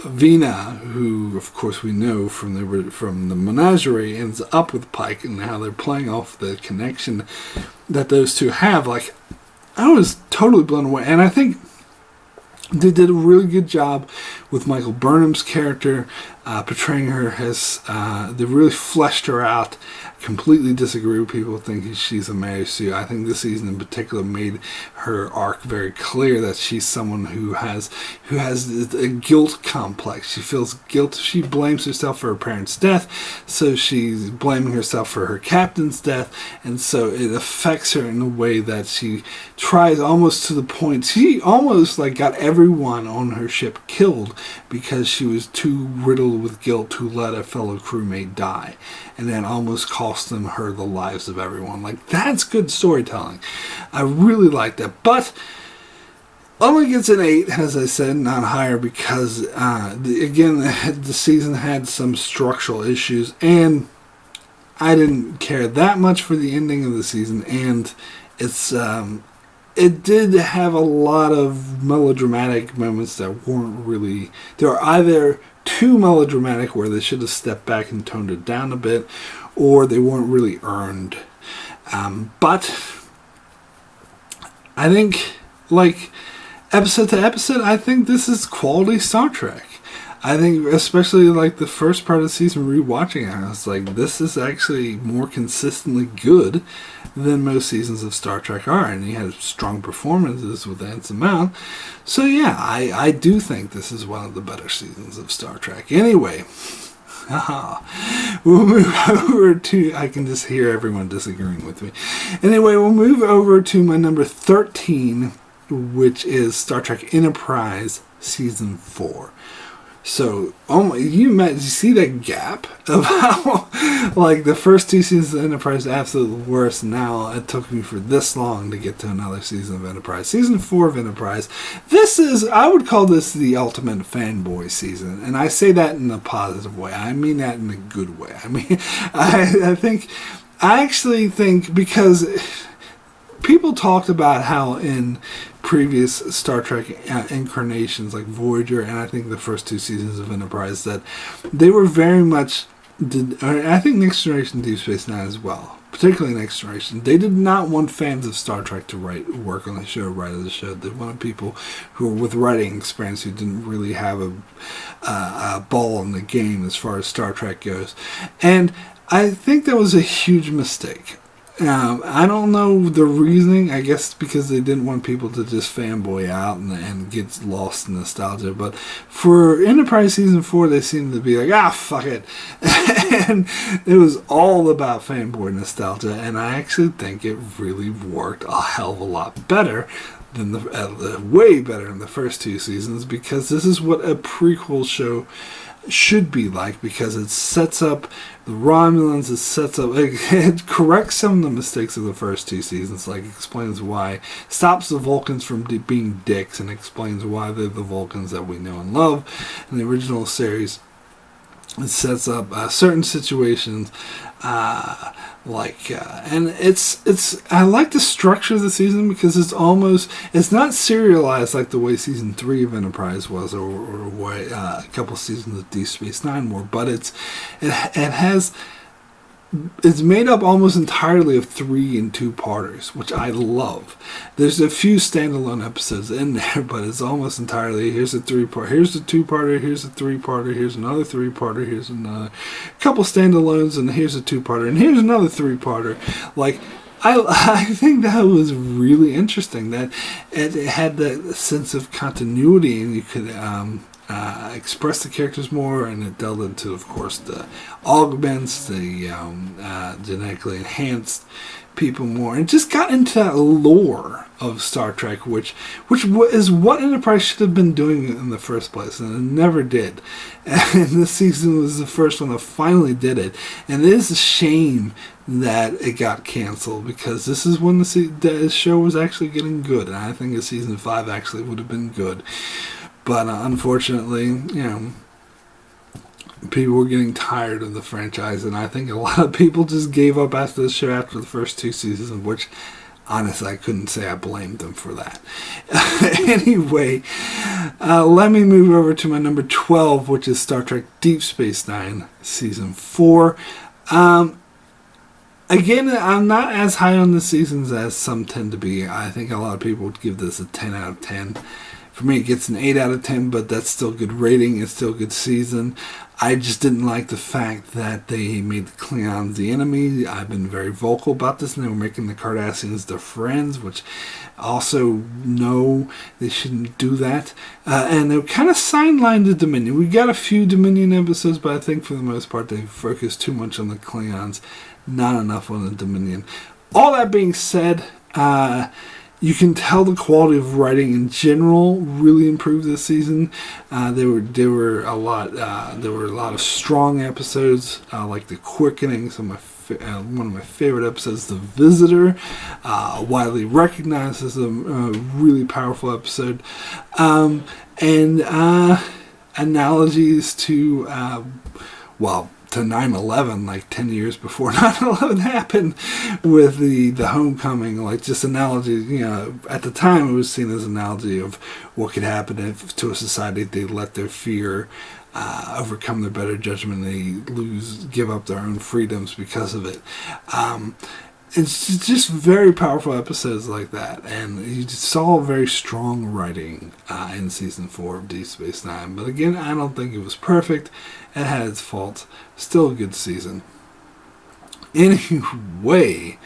Vina, who of course we know from the Menagerie, ends up with Pike, and how they're playing off the connection that those two have. I was totally blown away, and I think they did a really good job with Michael Burnham's character, portraying her as they really fleshed her out. Completely disagree with people who think she's a Mary Sue. I think this season in particular made her arc very clear that she's someone who has a guilt complex. She feels guilt. She blames herself for her parents' death, so she's blaming herself for her captain's death, and so it affects her in a way that she tries almost to the point. She almost got everyone on her ship killed because she was too riddled with guilt to let a fellow crewmate die, and then almost cost her the lives of everyone. That's good storytelling. I really like that, but only gets an 8, as I said, not higher, because the season had some structural issues, and I didn't care that much for the ending of the season, and it did have a lot of melodramatic moments that weren't really. They were either too melodramatic, where they should have stepped back and toned it down a bit, or they weren't really earned. But I think, episode to episode, I think this is quality Star Trek. I think, especially the first part of the season, rewatching it, I was like, this is actually more consistently good than most seasons of Star Trek are. And he had strong performances with Anson Mount. So yeah, I do think this is one of the better seasons of Star Trek. Anyway, we'll move over to, I can just hear everyone disagreeing with me. Anyway, we'll move over to my number 13, which is Star Trek Enterprise Season 4. So, you see that gap of how, like, the first 2 seasons of Enterprise are absolutely worst. Now it took me for this long to get to another season of Enterprise. Season 4 of Enterprise. I would call this the ultimate fanboy season. And I say that in a positive way. I mean that in a good way. I mean, I actually think, because people talked about how in previous Star Trek incarnations like Voyager and I think the first 2 seasons of Enterprise that they were very much I think Next Generation Deep Space Nine as well, particularly Next Generation, they did not want fans of Star Trek to work on the show, write the show. They wanted people who were with writing experience, who didn't really have a ball in the game as far as Star Trek goes. And I think that was a huge mistake. I don't know the reasoning. I guess because they didn't want people to just fanboy out and get lost in nostalgia. But for Enterprise Season 4, they seemed to be like, fuck it. And it was all about fanboy nostalgia. And I actually think it really worked a hell of a lot better than way better than the first 2 seasons, because this is what a prequel show should be like, because it sets up the Romulans, it corrects some of the mistakes of the first 2 seasons, like explains why, stops the Vulcans from being dicks, and explains why they're the Vulcans that we know and love in the original series. It sets up certain situations, and it's. I like the structure of the season because it's not serialized like the way season 3 of Enterprise was, or way a couple seasons of Deep Space Nine were. But it has. It's made up almost entirely of 3 and 2-parters, which I love. There's a few standalone episodes in there, but it's almost entirely, here's a 3-part, here's a 2-parter, here's a 3-parter, here's another 3-parter, here's another couple standalones, and here's a 2-parter, and here's another 3-parter. Like, I think that was really interesting, that it had that sense of continuity, and you could express the characters more, and it delved into, of course, the augments, the genetically enhanced people more, and just got into that lore of Star Trek, which is what Enterprise should have been doing in the first place, and it never did. And this season was the first one that finally did it, and it is a shame that it got canceled, because this is when the show was actually getting good, and I think a season 5 actually would have been good. But unfortunately, people were getting tired of the franchise, and I think a lot of people just gave up after the show after the first 2 seasons, which, honestly, I couldn't say I blamed them for that. Anyway, let me move over to my number 12, which is Star Trek Deep Space Nine, Season 4. Again, I'm not as high on the seasons as some tend to be. I think a lot of people would give this a 10 out of 10. For me, it gets an 8 out of 10, but that's still good rating. It's still a good season. I just didn't like the fact that they made the Klingons the enemy. I've been very vocal about this, and they were making the Cardassians their friends, which also, no, they shouldn't do that. And they kind of sidelined the Dominion. We got a few Dominion episodes, but I think for the most part they focused too much on the Klingons, not enough on the Dominion. All that being said, you can tell the quality of writing in general really improved this season. There were a lot of strong episodes, like The Quickening, one of my favorite episodes, The Visitor, widely recognized as a really powerful episode, and analogies to to 9/11, like 10 years before 9/11 happened, with the homecoming, like just analogies. At the time it was seen as an analogy of what could happen if to a society they let their fear overcome their better judgment, and they give up their own freedoms because of it. It's just very powerful episodes like that, and you saw very strong writing in Season 4 of Deep Space Nine. But again, I don't think it was perfect. It had its faults. Still a good season. Anyway,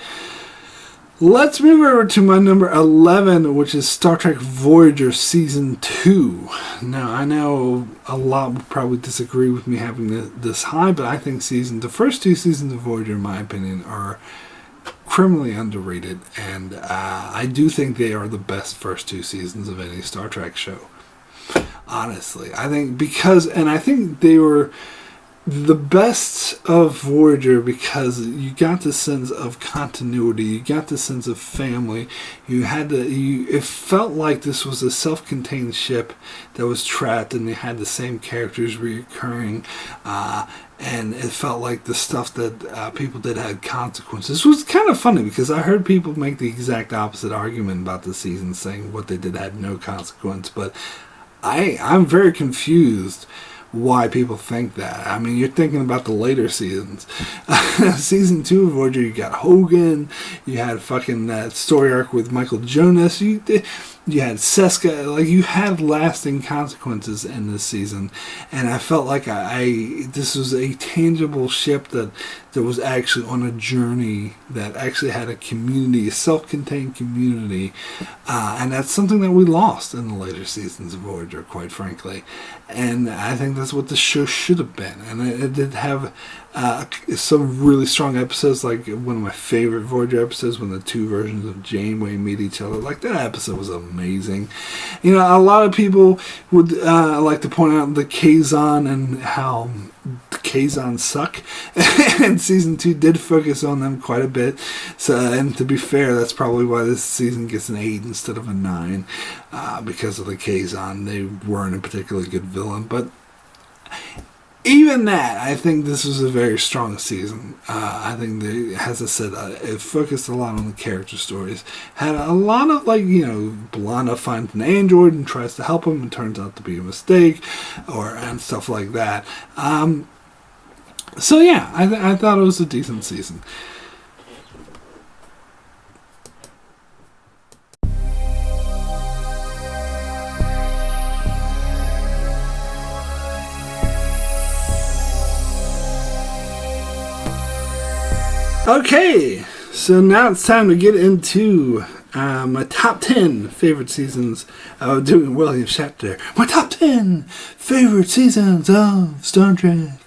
let's move over to my number 11, which is Star Trek Voyager Season 2. Now, I know a lot would probably disagree with me having this high, but I think the first 2 seasons of Voyager, in my opinion, are criminally underrated, and I do think they are the best first 2 seasons of any Star Trek show. honestly. I think I think they were the best of Voyager because you got the sense of continuity, you got the sense of family. It felt like this was a self-contained ship that was trapped, and they had the same characters reoccurring, and it felt like the stuff that people did had consequences. It was kind of funny because I heard people make the exact opposite argument about the season, saying what they did had no consequence, but I'm very confused why people think that. I mean, you're thinking about the later seasons. Season 2 of Voyager, you got Hogan, you had fucking that story arc with Michael Jonas, you had Seska, like, you had lasting consequences in this season, and I felt like this was a tangible ship that was actually on a journey, that actually had a community, a self-contained community, and that's something that we lost in the later seasons of Voyager, quite frankly, and I think that's what the show should have been, and it did have some really strong episodes, like one of my favorite Voyager episodes when the two versions of Janeway meet each other. Like, that episode was amazing. You know, a lot of people would like to point out the Kazon and how the Kazon suck, and season 2 did focus on them quite a bit. So, and to be fair, that's probably why this season gets an 8 instead of a 9, because of the Kazon. They weren't a particularly good villain, but even that, I think this was a very strong season. I think, as I said, it focused a lot on the character stories. Had a lot of, like, you know, B'Elanna finds an android and tries to help him, and turns out to be a mistake, and stuff like that. So yeah, I thought it was a decent season. Okay, so now it's time to get into my top 10 favorite seasons of doing William Shatner. My top 10 favorite seasons of Star Trek.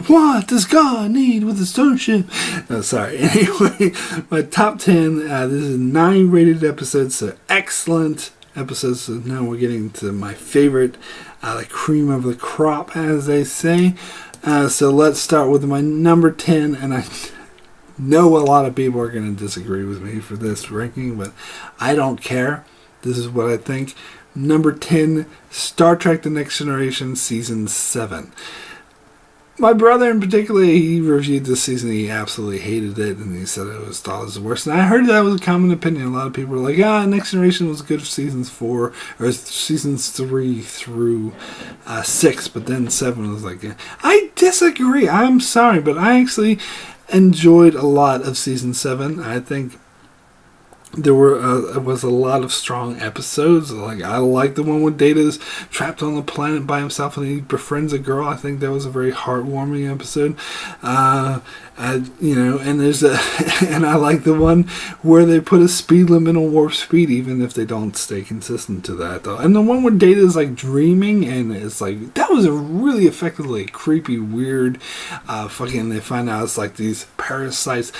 What does God need with a starship? No, sorry. Anyway, my top 10. This is 9 rated episodes, so excellent episodes. So now we're getting to my favorite, the cream of the crop, as they say. So let's start with my number 10, and I know a lot of people are going to disagree with me for this ranking, but I don't care. This is what I think. Number 10, Star Trek The Next Generation Season 7. My brother in particular, he reviewed this season, he absolutely hated it, and he said it was the worst. And I heard that was a common opinion. A lot of people were like, Next Generation was good for seasons 4, or seasons 3 through 6, but then 7 was like, I disagree. I'm sorry, but I actually enjoyed a lot of season 7. I think there was a lot of strong episodes. Like, I like the one with Data's trapped on the planet by himself and he befriends a girl. I think that was a very heartwarming episode. And there's and I like the one where they put a speed limit on warp speed, even if they don't stay consistent to that, though. And the one where Data's like dreaming, and it's like, that was a really effectively creepy, weird, they find out it's like these parasites.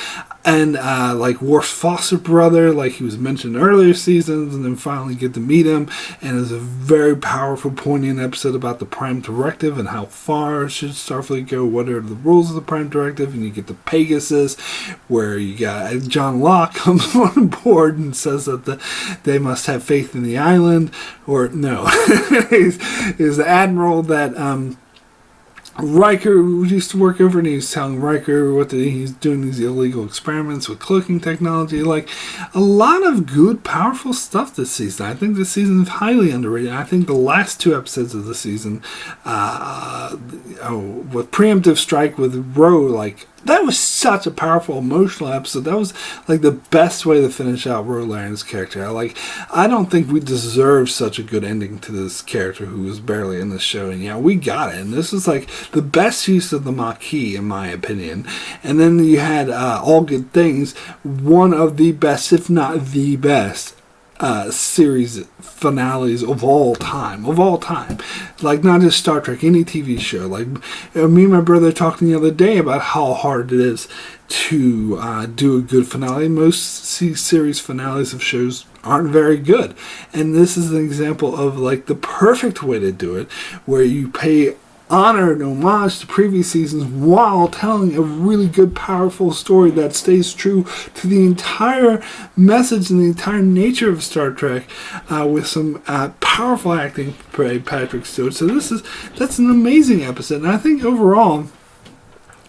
And like Worf's foster brother, like he was mentioned earlier seasons, and then finally get to meet him. And it's a very powerful, poignant episode about the Prime Directive and how far should Starfleet go, what are the rules of the Prime Directive, and you get the Pegasus, where you got John Locke comes on board and says that they must have faith in the island, or no, he's the admiral that Riker used to work over, and he's telling Riker he's doing these illegal experiments with cloaking technology. Like, a lot of good, powerful stuff this season. I think this season is highly underrated. I think the last 2 episodes of the season, with Preemptive Strike with Ro, like, that was such a powerful, emotional episode. That was like the best way to finish out Ro Laren's character. I don't think we deserve such a good ending to this character who was barely in the show. And yeah, we got it. And this was like the best use of the Maquis, in my opinion. And then you had All Good Things, one of the best, if not the best, series finales of all time. Like, not just Star Trek, any TV show. Like, me and my brother talking the other day about how hard it is to do a good finale. Most series finales of shows aren't very good. And this is an example of like the perfect way to do it, where you pay honor and homage to previous seasons while telling a really good, powerful story that stays true to the entire message and the entire nature of Star Trek, with some powerful acting by Patrick Stewart. So that's an amazing episode, and I think overall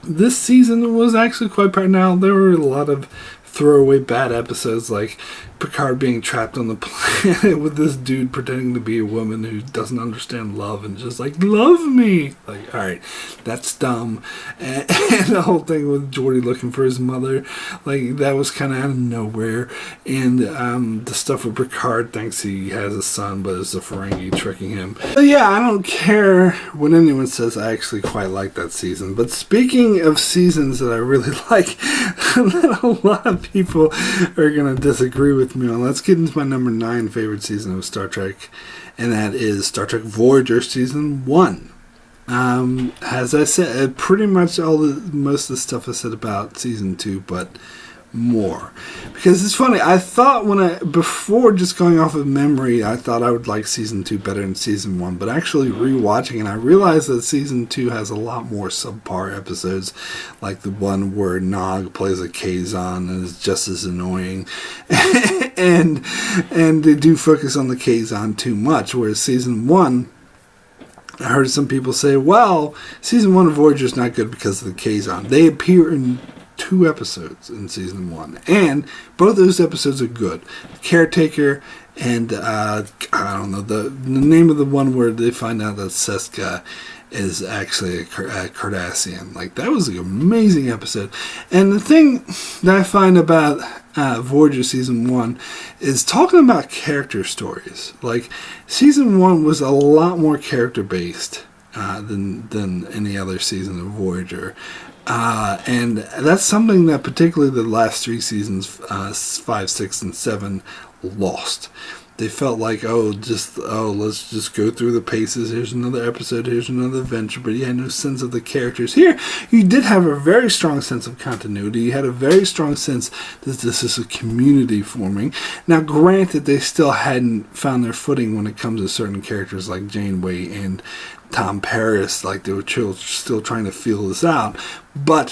this season was actually quite proud. Now, there were a lot of throwaway bad episodes, like Picard being trapped on the planet with this dude pretending to be a woman who doesn't understand love and just like, love me. Like, alright, that's dumb. And the whole thing with Geordi looking for his mother, like, that was kind of out of nowhere. And the stuff with Picard thinks he has a son, but it's a Ferengi tricking him. But yeah, I don't care what anyone says. I actually quite like that season. But speaking of seasons that I really like, that a lot of people are going to disagree with me on, let's get into my number 9 favorite season of Star Trek, and that is Star Trek Voyager Season 1. As I said, pretty much most of the stuff I said about Season 2, but more. Because it's funny, I thought before just going off of memory, I thought I would like Season 2 better than Season 1, but actually rewatching it, I realized that Season 2 has a lot more subpar episodes, like the one where Nog plays a Kazon and is just as annoying, and they do focus on the Kazon too much, whereas Season 1, I heard some people say, well, Season 1 of Voyager is not good because of the Kazon. They appear in 2 episodes in Season 1, and both those episodes are good. Caretaker and I don't know the name of the one where they find out that Seska is actually a Cardassian. Like, that was an amazing episode. And the thing that I find about Voyager Season 1 is talking about character stories. Like, Season 1 was a lot more character based than any other season of Voyager. And that's something that particularly the last 3 seasons, 5, 6, and 7, lost. They felt like, let's just go through the paces. Here's another episode. Here's another adventure. But you had no sense of the characters. Here, you did have a very strong sense of continuity. You had a very strong sense that this is a community forming. Now, granted, they still hadn't found their footing when it comes to certain characters like Janeway and Tom Paris. Like, they were still trying to feel this out. But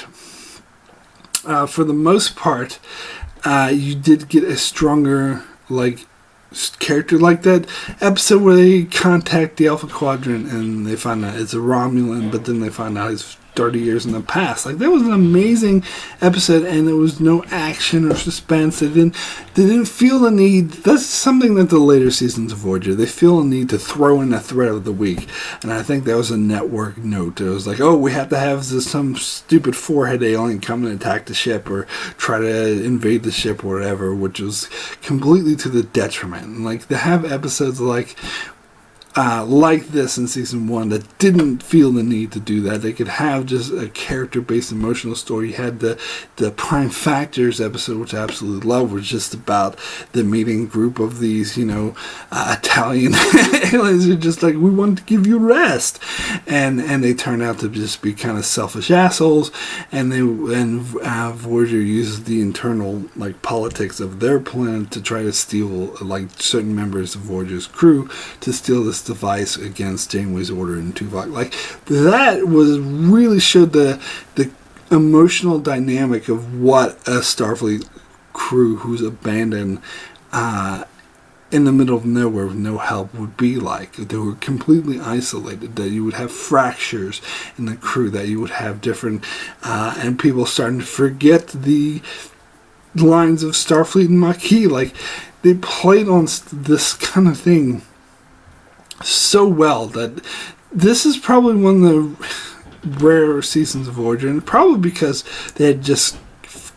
for the most part, you did get a stronger, like, character, like that episode where they contact the Alpha Quadrant and they find out it's a Romulan, but then they find out he's 30 years in the past. Like, that was an amazing episode, and there was no action or suspense. They didn't feel the need. That's something that the later seasons of Voyager, they feel a need to throw in a threat of the week, and I think that was a network note. It was like, we have to have some stupid forehead alien come and attack the ship or try to invade the ship or whatever, which was completely to the detriment. And like, to have episodes like this in Season 1 that didn't feel the need to do that. They could have just a character-based emotional story. You had the Prime Factors episode, which I absolutely love, was just about the meeting group of these, Italian aliens who are just like, we want to give you rest. And they turn out to just be kind of selfish assholes. And Voyager uses the internal, like, politics of their planet to try to steal, like, certain members of Voyager's crew to steal this device against Janeway's order in Tuvok. Like, that was really showed the emotional dynamic of what a Starfleet crew who's abandoned in the middle of nowhere with no help would be like. They were completely isolated, that you would have fractures in the crew, that you would have different and people starting to forget the lines of Starfleet and Maquis. Like, they played on this kind of thing so well that this is probably one of the rarer seasons of Voyager, and probably because they had just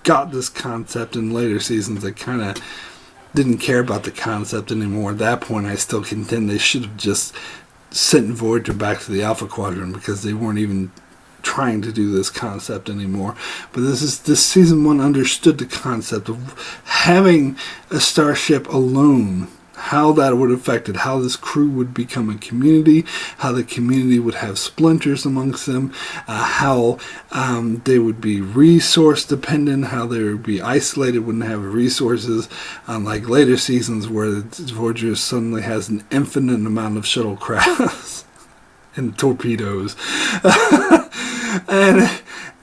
got this concept in later seasons. They kind of didn't care about the concept anymore. At that point, I still contend they should have just sent Voyager back to the Alpha Quadrant, because they weren't even trying to do this concept anymore. But this Season 1 understood the concept of having a starship alone how that would affect it, how this crew would become a community, how the community would have splinters amongst them, how they would be resource dependent, how they would be isolated, wouldn't have resources, unlike later seasons where Voyager suddenly has an infinite amount of shuttlecrafts and torpedoes.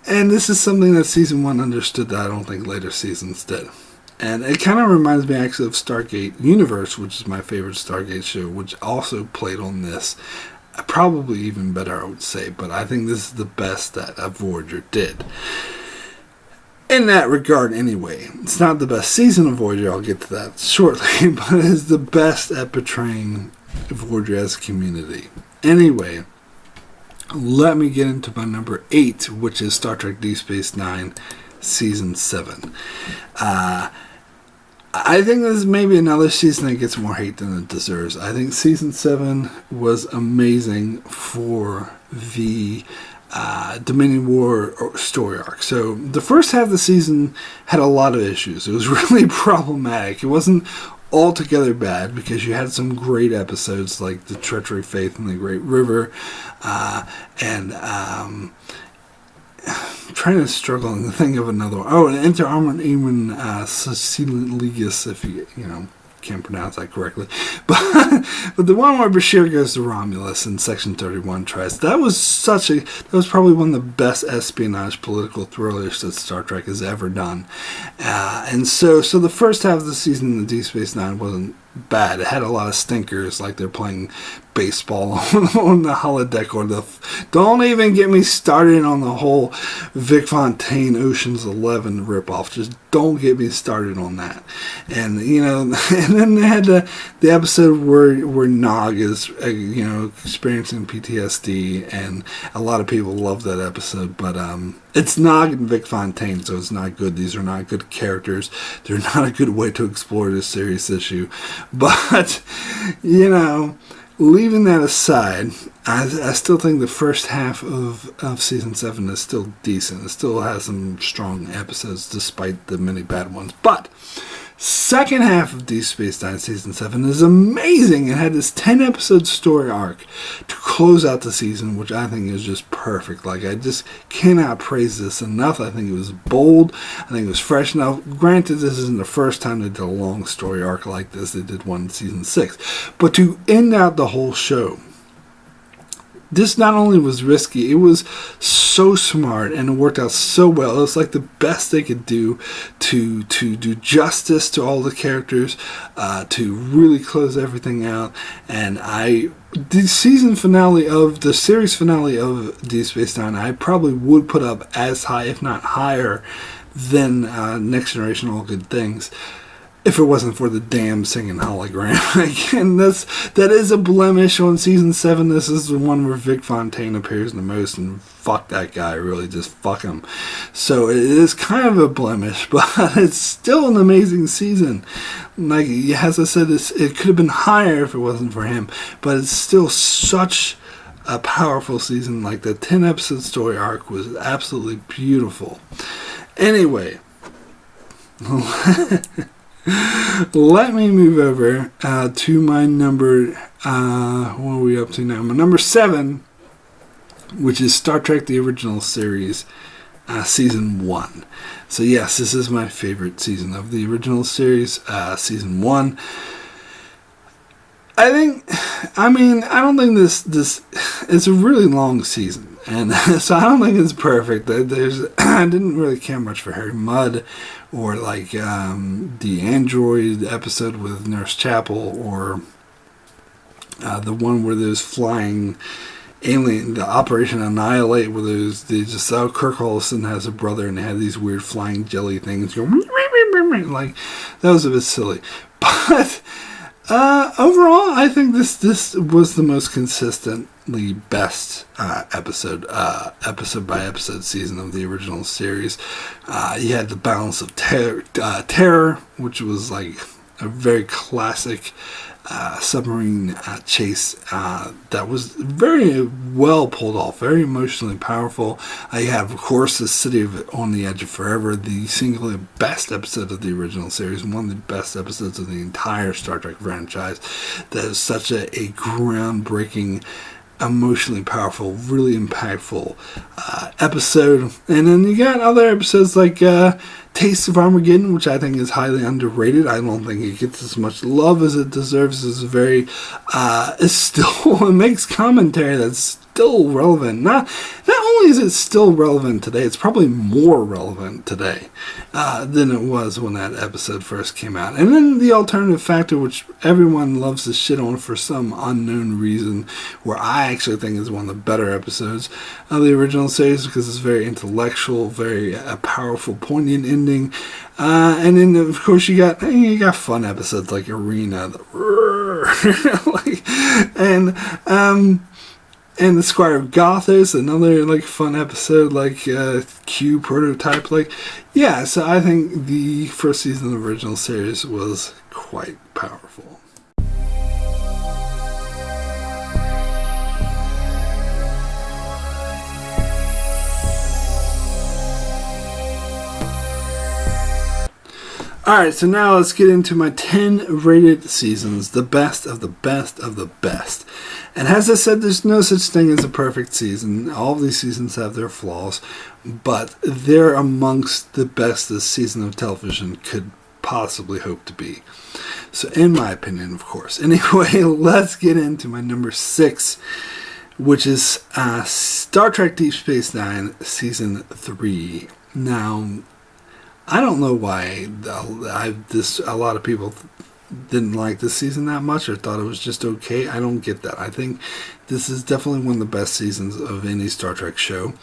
And this is something that season 1 understood that I don't think later seasons did. And it kind of reminds me actually of Stargate Universe, which is my favorite Stargate show, which also played on this. Probably even better, I would say. But I think this is the best that Voyager did. In that regard, anyway. It's not the best season of Voyager, I'll get to that shortly. But it is the best at portraying Voyager as a community. Anyway, let me get into my number 8, which is Star Trek Deep Space Nine, Season 7. I think this is maybe another season that gets more hate than it deserves. I think Season 7 was amazing for the Dominion War story arc. So the first half of the season had a lot of issues. It was really problematic. It wasn't altogether bad because you had some great episodes like the Treachery Faith and the Great River, and I'm trying to struggle and think of another one. Oh, and Enter Armand Eamon Sicilius, if you can't pronounce that correctly. But the one where Bashir goes to Romulus in Section 31 tries, that was probably one of the best espionage political thrillers that Star Trek has ever done. And so the first half of the season in Deep Space Nine wasn't bad. It had a lot of stinkers, like they're playing baseball on the holodeck, or don't even get me started on the whole Vic Fontaine Ocean's 11 ripoff. Just don't get me started on that. And and then they had the episode where Nog is experiencing PTSD, and a lot of people love that episode, but it's Nog and Vic Fontaine, so it's not good. These are not good characters. They're not a good way to explore this serious issue. But leaving that aside, I still think the first half of Season 7 is still decent. It still has some strong episodes despite the many bad ones. But second half of Deep Space Nine Season 7 is amazing. It had this 10-episode story arc to close out the season, which I think is just perfect. Like, I just cannot praise this enough. I think it was bold. I think it was fresh enough. Granted, this isn't the first time they did a long story arc like this. They did one in Season 6. But to end out the whole show, this not only was risky, it was so smart, and it worked out so well. It was like the best they could do to do justice to all the characters, to really close everything out. And the series finale of Deep Space Nine, I probably would put up as high, if not higher, than Next Generation All Good Things, if it wasn't for the damn singing hologram. Again, that is a blemish on Season 7. This is the one where Vic Fontaine appears the most, and fuck that guy, really, just fuck him. So it is kind of a blemish, but it's still an amazing season. Like, as I said, it could have been higher if it wasn't for him, but it's still such a powerful season. Like, the 10-episode story arc was absolutely beautiful. Anyway, let me move over to my number, what are we up to now? My number 7, which is Star Trek The Original Series, Season 1. So yes, this is my favorite season of the original series, Season 1. I don't think this it's a really long season, and so I don't think it's perfect. I didn't really care much for Harry Mudd, or like the Android episode with Nurse Chapel, or the one where there's flying alien, the Operation Annihilate, where Kirk Olsen has a brother and they had these weird flying jelly things go like, that was a bit silly. But overall, I think this was the most consistently best episode by episode season of the original series. You had the balance of terror, which was like a very classic submarine chase that was very well pulled off, very emotionally powerful. You have, of course, the City on the Edge of Forever, the singularly best episode of the original series, and one of the best episodes of the entire Star Trek franchise. That is such a groundbreaking, emotionally powerful, really impactful episode. And then you got other episodes like Taste of Armageddon, which I think is highly underrated. I don't think it gets as much love as it deserves. It's very, it makes commentary that's still relevant. Not only is it still relevant today, it's probably more relevant today than it was when that episode first came out. And then the Alternative Factor, which everyone loves to shit on for some unknown reason, where I actually think is one of the better episodes of the original series because it's very intellectual, very powerful, poignant ending. And then, of course, you got fun episodes like Arena, and the Squire of Gothos, another fun episode, Q Prototype, so I think the first season of the original series was quite powerful. Alright, so now let's get into my 10 rated seasons, the best of the best of the best. And as I said, there's no such thing as a perfect season. All of these seasons have their flaws, but they're amongst the best this season of television could possibly hope to be. So in my opinion, of course. Anyway, let's get into my number 6, which is Star Trek Deep Space Nine Season 3. Now, I don't know why a lot of people didn't like this season that much or thought it was just okay. I don't get that. I think this is definitely one of the best seasons of any Star Trek show.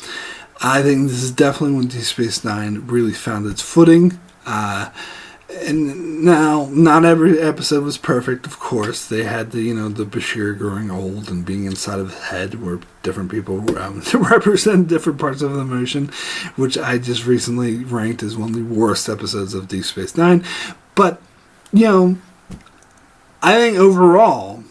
I think this is definitely when Deep Space Nine really found its footing. And now, not every episode was perfect, of course. They had the Bashir growing old and being inside of his head where different people represent different parts of the emotion, which I just recently ranked as one of the worst episodes of Deep Space Nine. But, I think overall,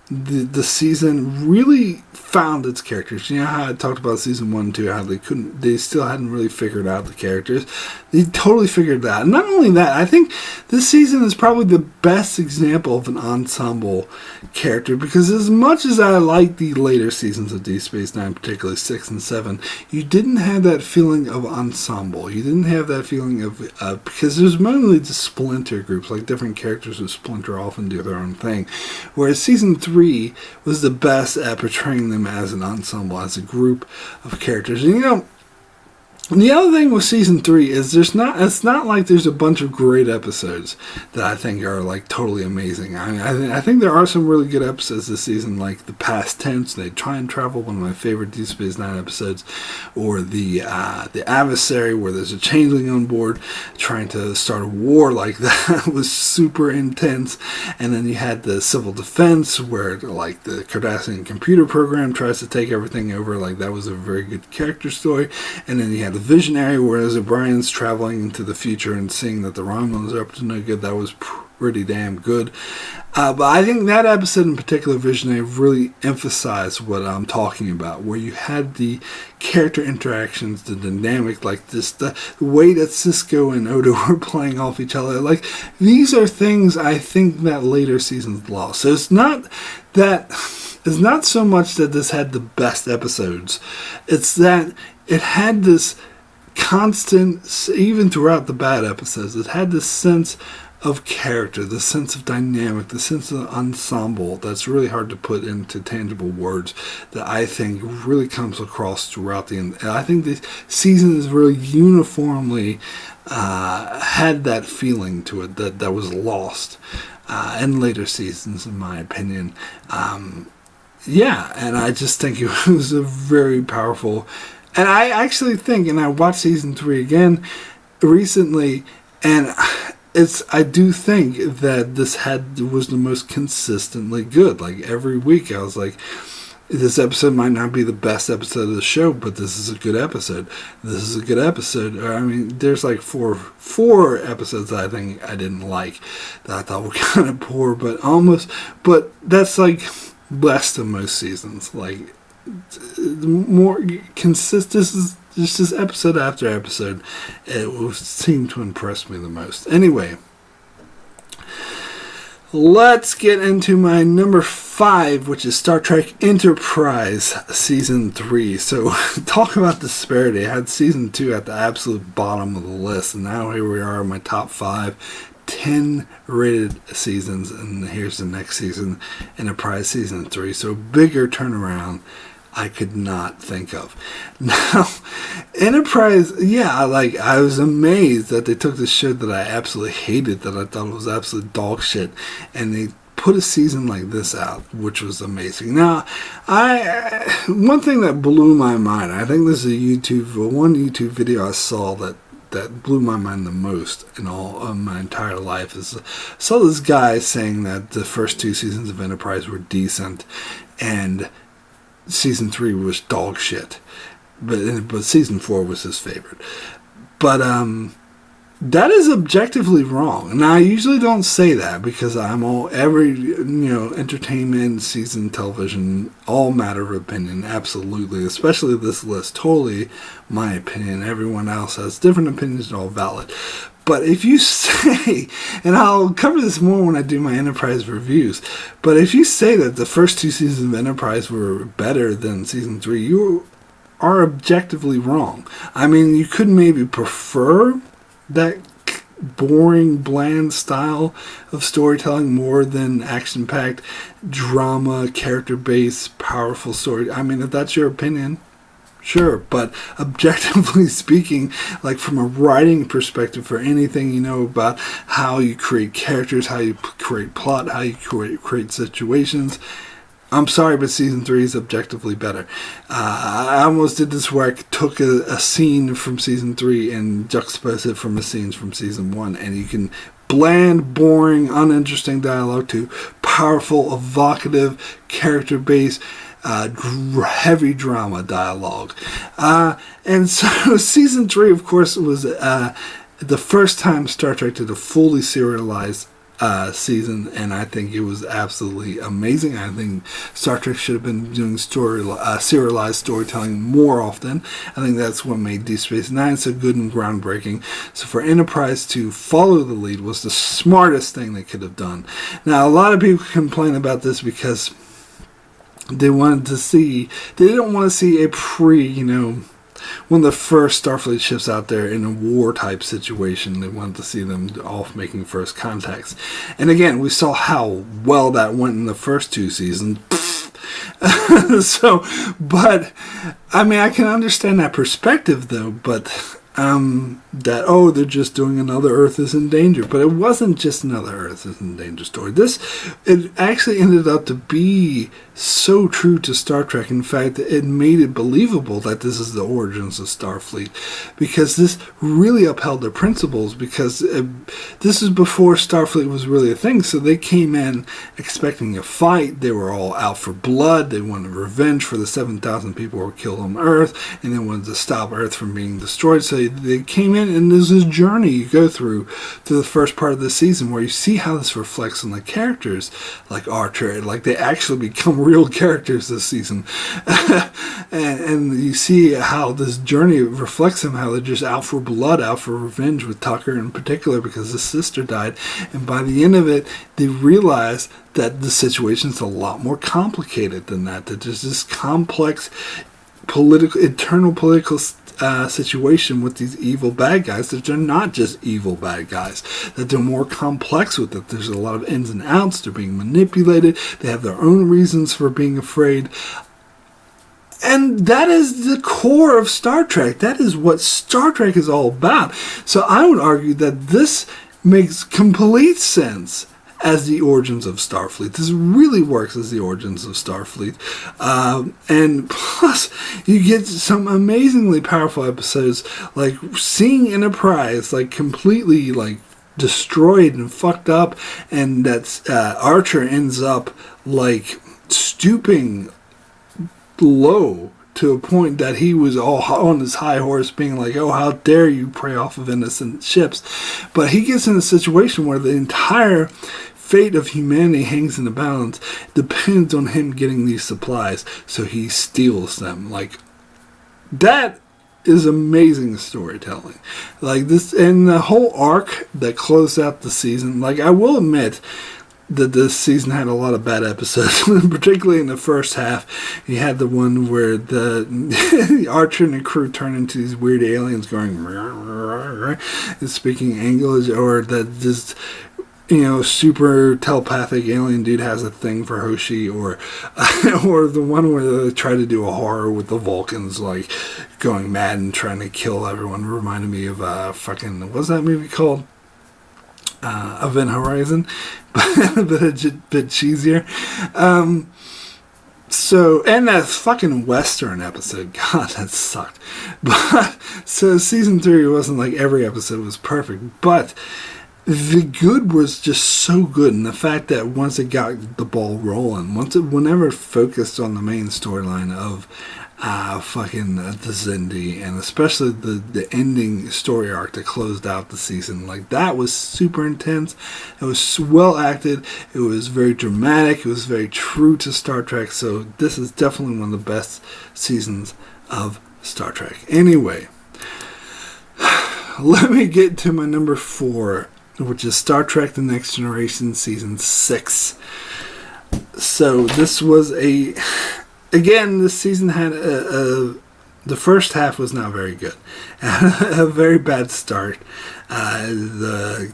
the season really found its characters. You know how I talked about season 1 and 2, how they still hadn't really figured out the characters. They totally figured that. And not only that, I think this season is probably the best example of an ensemble character, because as much as I like the later seasons of Deep Space Nine, particularly 6 and 7, you didn't have that feeling of ensemble. You didn't have that feeling of, because there's mainly the splinter groups, like different characters who splinter off and do their own thing. Whereas season 3 was the best at portraying them as an ensemble, as a group of characters. And the other thing with season 3 is it's not like there's a bunch of great episodes that I think are totally amazing. I think there are some really good episodes this season, like The Past Tense, They Try and Travel, one of my favorite Deep Space Nine episodes, or the Adversary, where there's a changeling on board trying to start a war. That was super intense. And then you had the Civil Defense, where the Cardassian computer program tries to take everything over. That was a very good character story. And then you had the Visionary, whereas O'Brien's traveling into the future and seeing that the Romulans are up to no good. That was pretty damn good. But I think that episode in particular, Visionary, really emphasized what I'm talking about, where you had the character interactions, the dynamic, the way that Cisco and Odo were playing off each other. These are things I think that later seasons lost. So it's not so much that this had the best episodes. It's that it had this constant, even throughout the bad episodes, it had this sense of character, the sense of dynamic, the sense of ensemble that's really hard to put into tangible words, that I think really comes across throughout the end. I think this season is really uniformly had that feeling to it that was lost in later seasons, in my opinion. And I just think it was a very powerful. And I actually think, and I watched season 3 again recently, and I do think that this was the most consistently good. Every week I was This episode might not be the best episode of the show, but this is a good episode. This is a good episode. I mean, there's like four episodes that I think I didn't like, that I thought were kind of poor, but that's like less than most seasons. Like, more consistent. This is just episode after episode. It seemed to impress me the most. Anyway, let's get into my number 5, which is Star Trek Enterprise Season 3. So, talk about disparity. I had Season 2 at the absolute bottom of the list, and now here we are in my top 5. 10 rated seasons, and here's the next season, Enterprise Season 3. So, bigger turnaround I could not think of. Now, Enterprise, I was amazed that they took this show that I absolutely hated, that I thought was absolute dog shit, and they put a season like this out, which was amazing. Now, one thing that blew my mind, I think this is one YouTube video I saw that blew my mind the most in all of my entire life, is I saw this guy saying that the first 2 seasons of Enterprise were decent, and Season 3 was dog shit, but Season 4 was his favorite. But that is objectively wrong. Now, I usually don't say that, because I'm entertainment, season, television, all matter of opinion, absolutely. Especially this list, totally my opinion. Everyone else has different opinions, all valid. But if you say, and I'll cover this more when I do my Enterprise reviews, but if you say that the first 2 seasons of Enterprise were better than Season 3, you are objectively wrong. I mean, you could maybe prefer that boring, bland style of storytelling more than action-packed drama, character-based, powerful story. I mean, if that's your opinion, sure, but objectively speaking, like from a writing perspective, for anything you know about how you create characters, how you create plot, how you create situations, I'm sorry, but Season 3 is objectively better. I almost did this where I took a scene from Season 3 and juxtaposed it from the scenes from Season 1, and you can bland, boring, uninteresting dialogue to powerful, evocative, character-based, heavy drama dialogue. And so Season 3, of course, was the first time Star Trek did a fully serialized season, and I think it was absolutely amazing. I think Star Trek should have been doing serialized storytelling more often. I think that's what made Deep Space Nine so good and groundbreaking. So for Enterprise to follow the lead was the smartest thing they could have done. Now, a lot of people complain about this because they didn't want to see a when the first Starfleet ships out there in a war type situation, they wanted to see them off making first contacts. And again, we saw how well that went in the first 2 seasons. But I mean, I can understand that perspective though, but they're just doing another Earth is in danger. But it wasn't just another Earth is in danger story. It actually ended up to be so true to Star Trek. In fact, it made it believable that this is the origins of Starfleet, because this really upheld their principles, because this is before Starfleet was really a thing. So they came in expecting a fight. They were all out for blood. They wanted revenge for the 7,000 people who were killed on Earth, and they wanted to stop Earth from being destroyed. So they came in, and there's this journey you go through to the first part of the season where you see how this reflects on the characters like Archer. Like, they actually become real characters this season. and you see how this journey reflects them, how they're just out for blood, out for revenge, with Tucker in particular because his sister died. And by the end of it, they realize that the situation's a lot more complicated than that. That there's this complex internal political situation with these evil bad guys, that they're not just evil bad guys, that they're more complex with it. There's a lot of ins and outs. They're being manipulated. They have their own reasons for being afraid. And that is the core of Star Trek. That is what Star Trek is all about. So I would argue that this makes complete sense as the origins of Starfleet. This really works as the origins of Starfleet. And plus, you get some amazingly powerful episodes, like seeing Enterprise completely destroyed and fucked up, and that Archer ends up stooping low to a point that he was all on his high horse being like, oh, how dare you prey off of innocent ships. But he gets in a situation where the entire fate of humanity hangs in the balance, depends on him getting these supplies, so he steals them. Like, that is amazing storytelling. Like this, and the whole arc that closed out the season, like, I will admit that this season had a lot of bad episodes, particularly in the first half. You had the one where the Archer and the crew turn into these weird aliens going and speaking English, or that just, you know, super telepathic alien dude has a thing for Hoshi, or or the one where they try to do a horror with the Vulcans, like, going mad and trying to kill everyone. It reminded me of fucking, what's that movie called? Event Horizon, but a bit cheesier. So, and that fucking Western episode, God, that sucked. But, so season 3 wasn't like every episode was perfect, but the good was just so good, and the fact that once it got the ball rolling, whenever it focused on the main storyline of fucking the Zindi, and especially the ending story arc that closed out the season, like, that was super intense. It was well acted, it was very dramatic, it was very true to Star Trek, so this is definitely one of the best seasons of Star Trek. Anyway, let me get to my number 4, which is Star Trek The Next Generation Season 6. So this was again, this season had the first half was not very good. A very bad start. The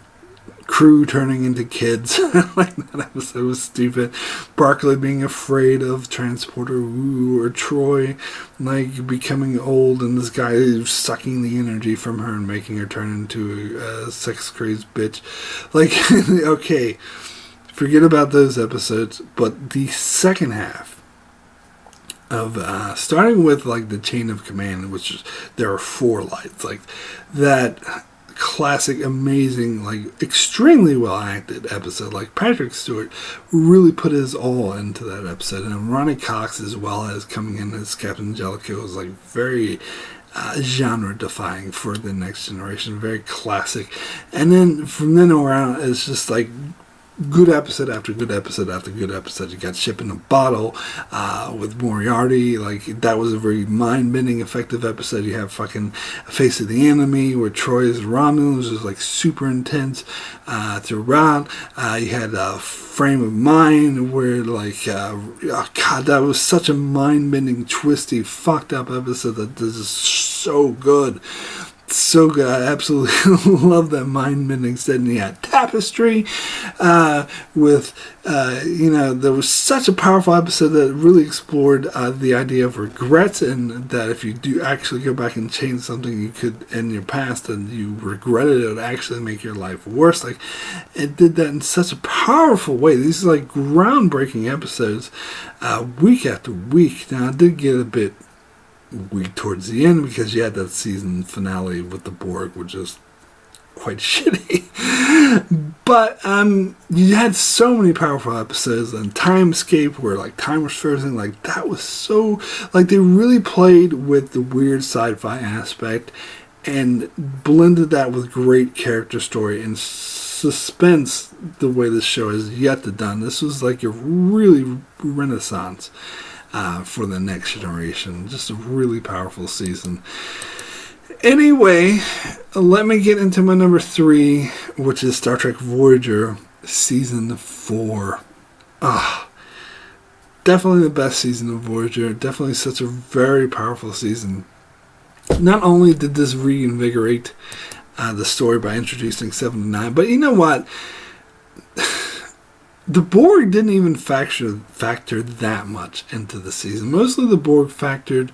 crew turning into kids. Like, that episode was stupid. Barclay being afraid of Transporter or Troy, like, becoming old, and this guy sucking the energy from her and making her turn into a sex-crazed bitch. Like, okay, forget about those episodes, but the second half of starting with, like, the chain of command, which is, there are 4 lights, like, that classic, amazing, like, extremely well acted episode. Like, Patrick Stewart really put his all into that episode, and Ronnie Cox, as well as coming in as Captain Jellicoe, was, like, very genre defying for the Next Generation, very classic. And then from then around, it's just like good episode after good episode after good episode. You got Ship in a Bottle with Moriarty. Like, that was a very mind-bending, effective episode. You have fucking Face of the Enemy, where Troy is Romulus, was like super intense throughout. You had Frame of Mind, where, like, oh God, that was such a mind-bending, twisty, fucked up episode that is so good. So good. I absolutely love that mind-bending set. And you had Tapestry with, there was such a powerful episode that really explored the idea of regrets, and that if you do actually go back and change something you could in your past and you regretted it, would actually make your life worse. Like, it did that in such a powerful way. These are like groundbreaking episodes week after week. Now, I did get a bit weak towards the end because you had that season finale with the Borg, which is quite shitty. But you had so many powerful episodes, and Timescape, where, like, time was frozen. Like, that was so, like, they really played with the weird sci-fi aspect and blended that with great character story and suspense the way this show has yet to done. This was like a really renaissance for the Next Generation. Just a really powerful season. Anyway, let me get into my number 3, which is Star Trek Voyager Season 4. Definitely the best season of Voyager. Definitely such a very powerful season. Not only did this reinvigorate the story by introducing 7 to 9, but you know what? The Borg didn't even factor that much into the season. Mostly the Borg factored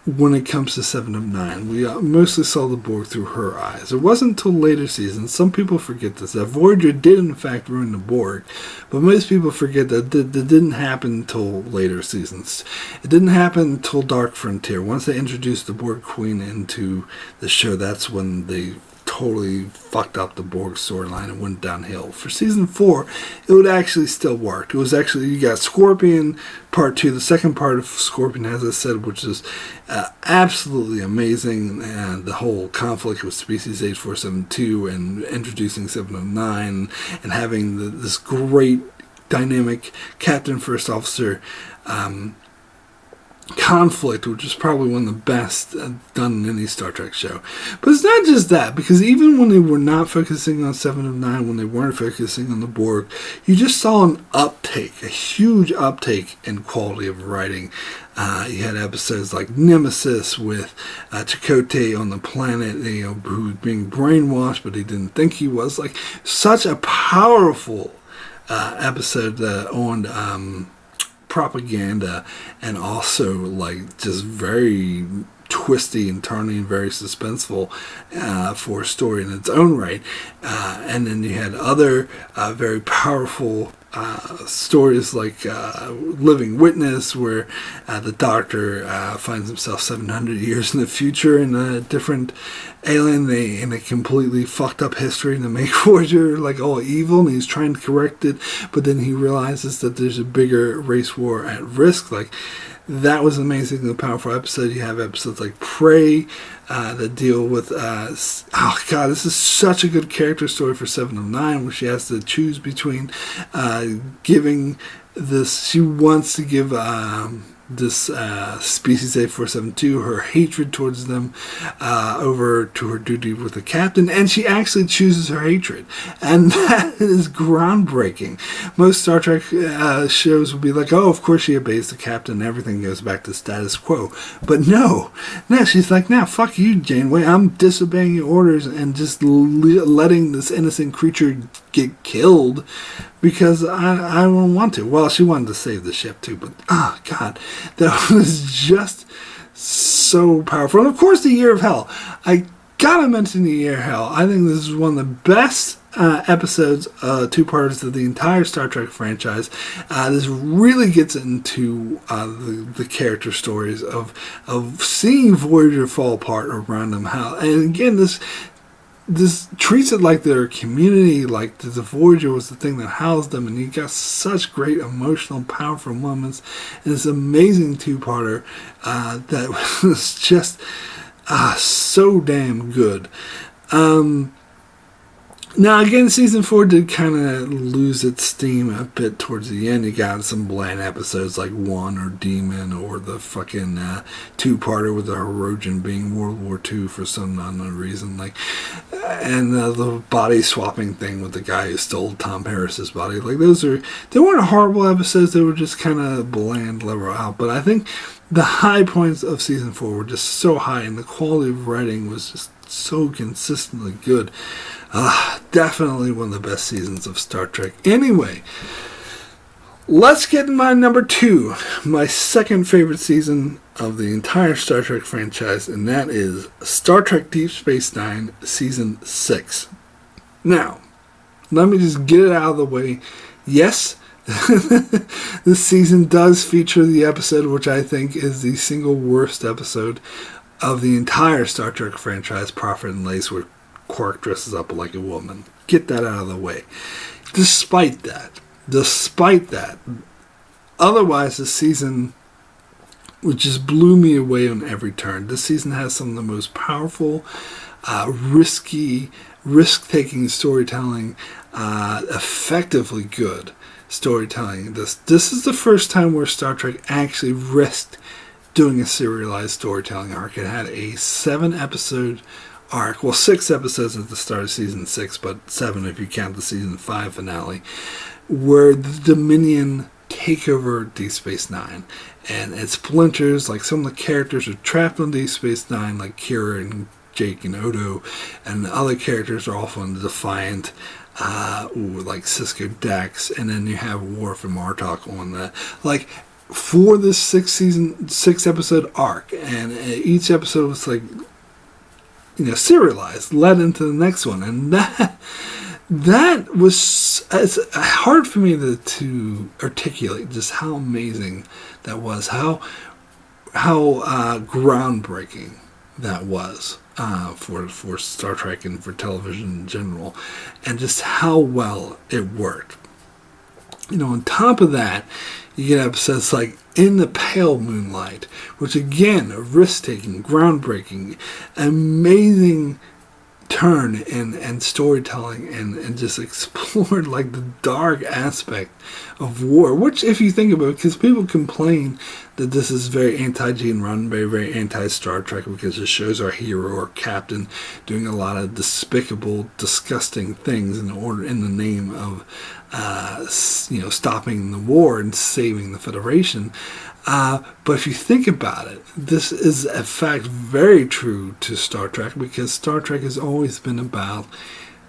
when it comes to 7 of 9. We mostly saw the Borg through her eyes. It wasn't until later seasons, some people forget this, that Voyager did in fact ruin the Borg, but most people forget that that didn't happen until later seasons. It didn't happen until Dark Frontier. Once they introduced the Borg Queen into the show, that's when they totally fucked up the Borg storyline and went downhill. For season 4, it would actually still work. It was actually, you got Scorpion part 2, the second part of Scorpion, as I said, which is absolutely amazing, and the whole conflict with Species 8472 and introducing 709 and having this great dynamic Captain First Officer conflict, which is probably one of the best done in any Star Trek show. But it's not just that, because even when they were not focusing on 7 of 9, when they weren't focusing on the Borg, you just saw an uptake, a huge uptake in quality of writing. You had episodes like Nemesis with Chakotay on the planet, who was being brainwashed, but he didn't think he was. Like, such a powerful episode on propaganda, and also like just very twisty and turning, very suspenseful for a story in its own right. And then you had other very powerful stories like Living Witness, where the Doctor finds himself 700 years in the future in a different alien, in a completely fucked up history, to make Voyager like all evil, and he's trying to correct it, but then he realizes that there's a bigger race war at risk. Like, that was amazing, the powerful episode. You have episodes like Prey that deal with oh god, this is such a good character story for 7 of 9, where she has to choose between giving this, she wants to give this Species 8472 her hatred towards them over to her duty with the captain, and she actually chooses her hatred, and that is groundbreaking. Most Star Trek shows would be like, oh, of course she obeys the captain, everything goes back to status quo. But no, she's like, nah, fuck you, Janeway, I'm disobeying your orders and just letting this innocent creature get killed because I don't want to. Well, she wanted to save the ship too, but oh god, that was just so powerful. And of course, the Year of Hell. I gotta mention the Year of Hell. I think this is one of the best episodes, two-parters of the entire Star Trek franchise. This really gets into the character stories of seeing Voyager fall apart around them. And again, this treats it like their community, like the Voyager was the thing that housed them, and you got such great emotional, powerful moments in this amazing two-parter that was just so damn good. Now, again, Season 4 did kind of lose its steam a bit towards the end. You got some bland episodes like One or Demon, or the fucking two-parter with the Hirogen being World War II for some unknown reason. And the body-swapping thing with the guy who stole Tom Paris's body. Like, they weren't horrible episodes. They were just kind of bland, level out. But I think the high points of Season 4 were just so high, and the quality of writing was just so consistently good. Definitely one of the best seasons of Star Trek. Anyway, let's get to my number 2, my second favorite season of the entire Star Trek franchise, and that is Star Trek Deep Space Nine Season 6. Now, let me just get it out of the way. Yes, this season does feature the episode which I think is the single worst episode of the entire Star Trek franchise, Prophet and Lace, where Quark dresses up like a woman. Get that out of the way. Despite that, otherwise the season, which just blew me away on every turn. This season has some of the most powerful, risky, risk-taking storytelling, effectively good storytelling. This is the first time where Star Trek actually risked doing a serialized storytelling arc. It had a 7-episode arc, well, 6 episodes at the start of season 6, but 7 if you count the season 5 finale, where the Dominion take over Deep Space Nine, and it splinters. Like, some of the characters are trapped on Deep Space Nine, like Kira and Jake and Odo, and the other characters are off on the Defiant, like Cisco Dax, and then you have Worf and Martok on the, like, for this 6 episode arc, and each episode was like, serialized, led into the next one, and that was, it's hard for me to articulate just how amazing that was, how groundbreaking that was for Star Trek and for television in general, and just how well it worked. On top of that, you get episodes like In the Pale Moonlight, which again, a risk-taking, groundbreaking, amazing turn and storytelling and just explored like the dark aspect of war, which if you think about it, because people complain that this is very anti-Gene Roddenberry, very anti-Star Trek, because it shows our hero or captain doing a lot of despicable, disgusting things in the name of stopping the war and saving the Federation. But if you think about it, this is in fact very true to Star Trek, because Star Trek has always been about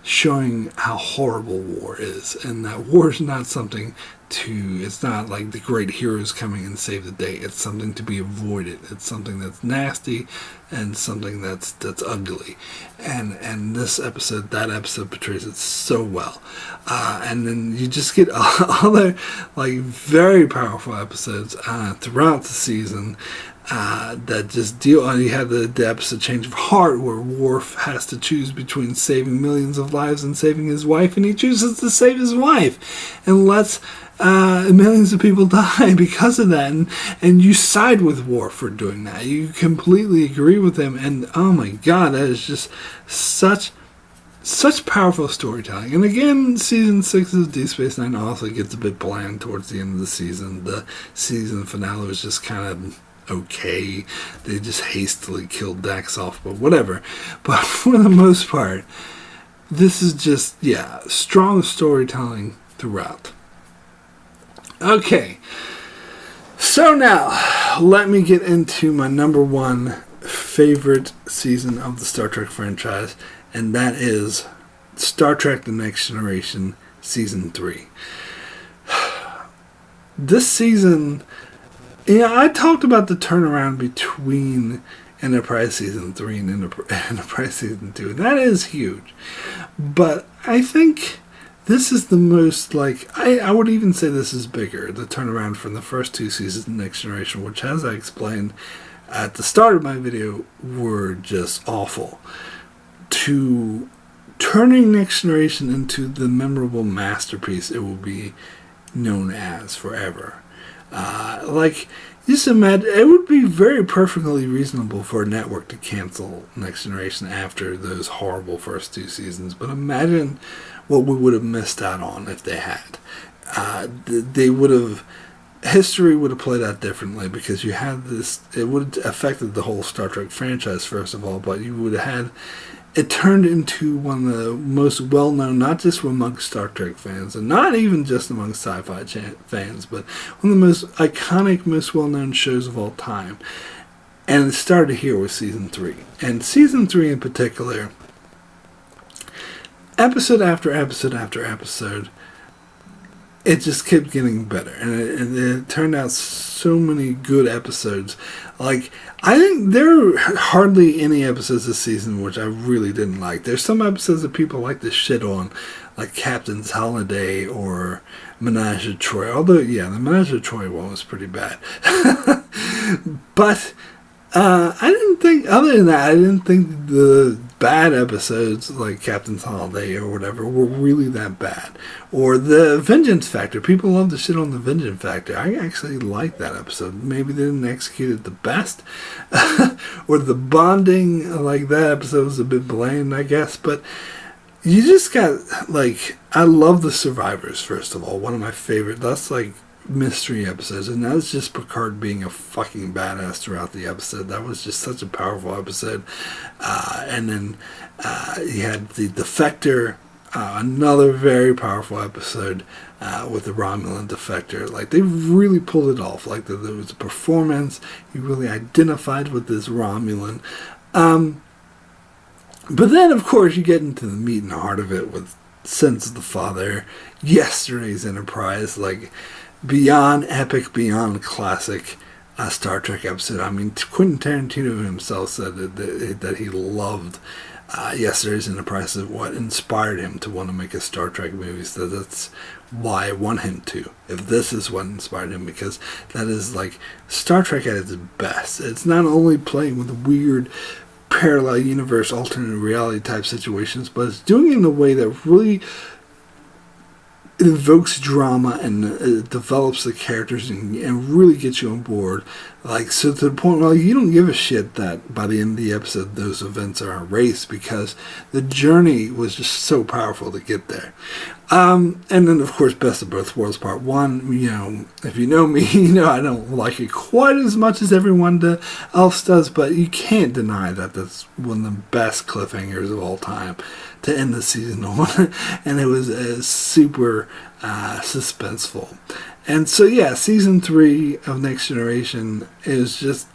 showing how horrible war is, and that war is not something it's not like the great heroes coming and save the day. It's something to be avoided. It's something that's nasty and something that's ugly. And that episode portrays it so well. And then you just get other like very powerful episodes throughout the season that just deal. You have the episode Change of Heart, where Worf has to choose between saving millions of lives and saving his wife, and he chooses to save his wife and lets millions of people die because of that, and you side with Worf for doing that. You completely agree with him, and oh my god, that is just such powerful storytelling. And again, season 6 of Deep Space Nine also gets a bit bland towards the end of the season. The season finale was just kind of okay. They just hastily killed Dax off, but whatever. But for the most part, this is just, strong storytelling throughout. Okay, so now let me get into my number one favorite season of the Star Trek franchise, and that is Star Trek The Next Generation Season 3. This season, I talked about the turnaround between Enterprise Season 3 and Enterprise Season 2, and that is huge. But I think this is the most, I would even say this is bigger, the turnaround from the first two seasons of Next Generation, which, as I explained at the start of my video, were just awful. To turning Next Generation into the memorable masterpiece it will be known as forever. Just imagine, it would be very perfectly reasonable for a network to cancel Next Generation after those horrible first two seasons, but imagine what we would have missed out on if they had. History would have played out differently, because you had this, it would have affected the whole Star Trek franchise, first of all, but you would have had, it turned into one of the most well-known, not just amongst Star Trek fans, and not even just among sci-fi fans, but one of the most iconic, most well-known shows of all time. And it started here with Season 3. And Season 3 in particular, episode after episode after episode, it just kept getting better, and it turned out so many good episodes. I think there are hardly any episodes this season which I really didn't like. There's some episodes that people like to shit on, like Captain's Holiday or Menage a Troi. Although, the Menage a Troi one was pretty bad. But I didn't think, other than that, I didn't think the bad episodes like Captain's Holiday or whatever were really that bad. Or the Vengeance Factor. People love to shit on the Vengeance Factor. I actually liked that episode. Maybe they didn't execute it the best. Or the bonding, that episode was a bit bland, I guess. But you just got, I love the Survivors, first of all. One of my favorite. That's mystery episodes, and that was just Picard being a fucking badass throughout the episode. That was just such a powerful episode. And then you had the Defector, another very powerful episode with the Romulan Defector. They really pulled it off. There was a performance. You really identified with this Romulan. But then, of course, you get into the meat and heart of it with Sins of the Father, Yesterday's Enterprise, beyond epic, beyond classic Star Trek episode. I mean, Quentin Tarantino himself said that he loved Yesterday's Enterprise. What inspired him to want to make a Star Trek movie. So that's why I want him to. If this is what inspired him, because that is Star Trek at its best. It's not only playing with weird parallel universe, alternate reality type situations, but it's doing it in a way that really invokes drama and develops the characters and really gets you on board. Like, so to the point where you don't give a shit that by the end of the episode those events are erased, because the journey was just so powerful to get there. And then, of course, Best of Both Worlds Part 1, you know, if you know me, you know I don't like it quite as much as everyone else does, but you can't deny that that's one of the best cliffhangers of all time to end the season on. And it was super suspenseful. And so, yeah, Season 3 of Next Generation is just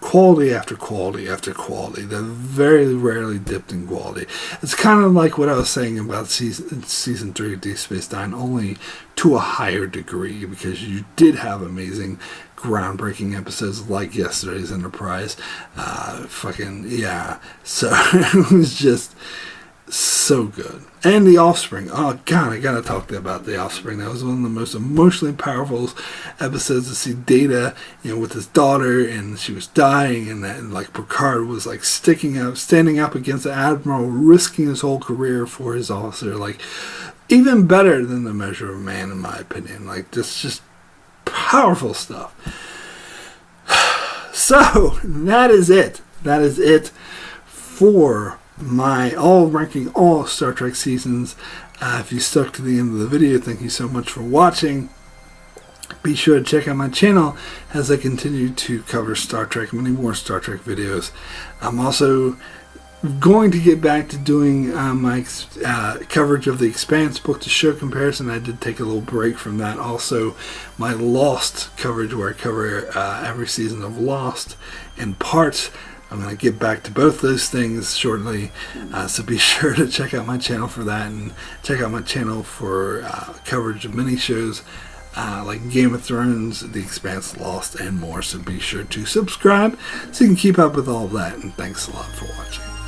quality after quality after quality. They're very rarely dipped in quality. It's kind of like what I was saying about season 3 of Deep Space Nine, only to a higher degree, because you did have amazing, groundbreaking episodes like yesterday's Enterprise. So it was just so good. And The Offspring. Oh god, I gotta talk about The Offspring. That was one of the most emotionally powerful episodes to see Data, you know, with his daughter, and she was dying, and like Picard was like standing up against the Admiral, risking his whole career for his officer. Like, even better than The Measure of Man, in my opinion. Like, just powerful stuff. So that is it. That is it for my ranking all Star Trek seasons. If you stuck to the end of the video, thank you so much for watching. Be sure to check out my channel as I continue to cover Star Trek, many more Star Trek videos. I'm also going to get back to doing my coverage of the Expanse book to show comparison. I did take a little break from that. Also, my Lost coverage, where I cover every season of Lost in parts. I'm going to get back to both those things shortly, so be sure to check out my channel for that, and check out my channel for coverage of many shows like Game of Thrones, The Expanse, Lost, and more. So be sure to subscribe so you can keep up with all of that, and thanks a lot for watching.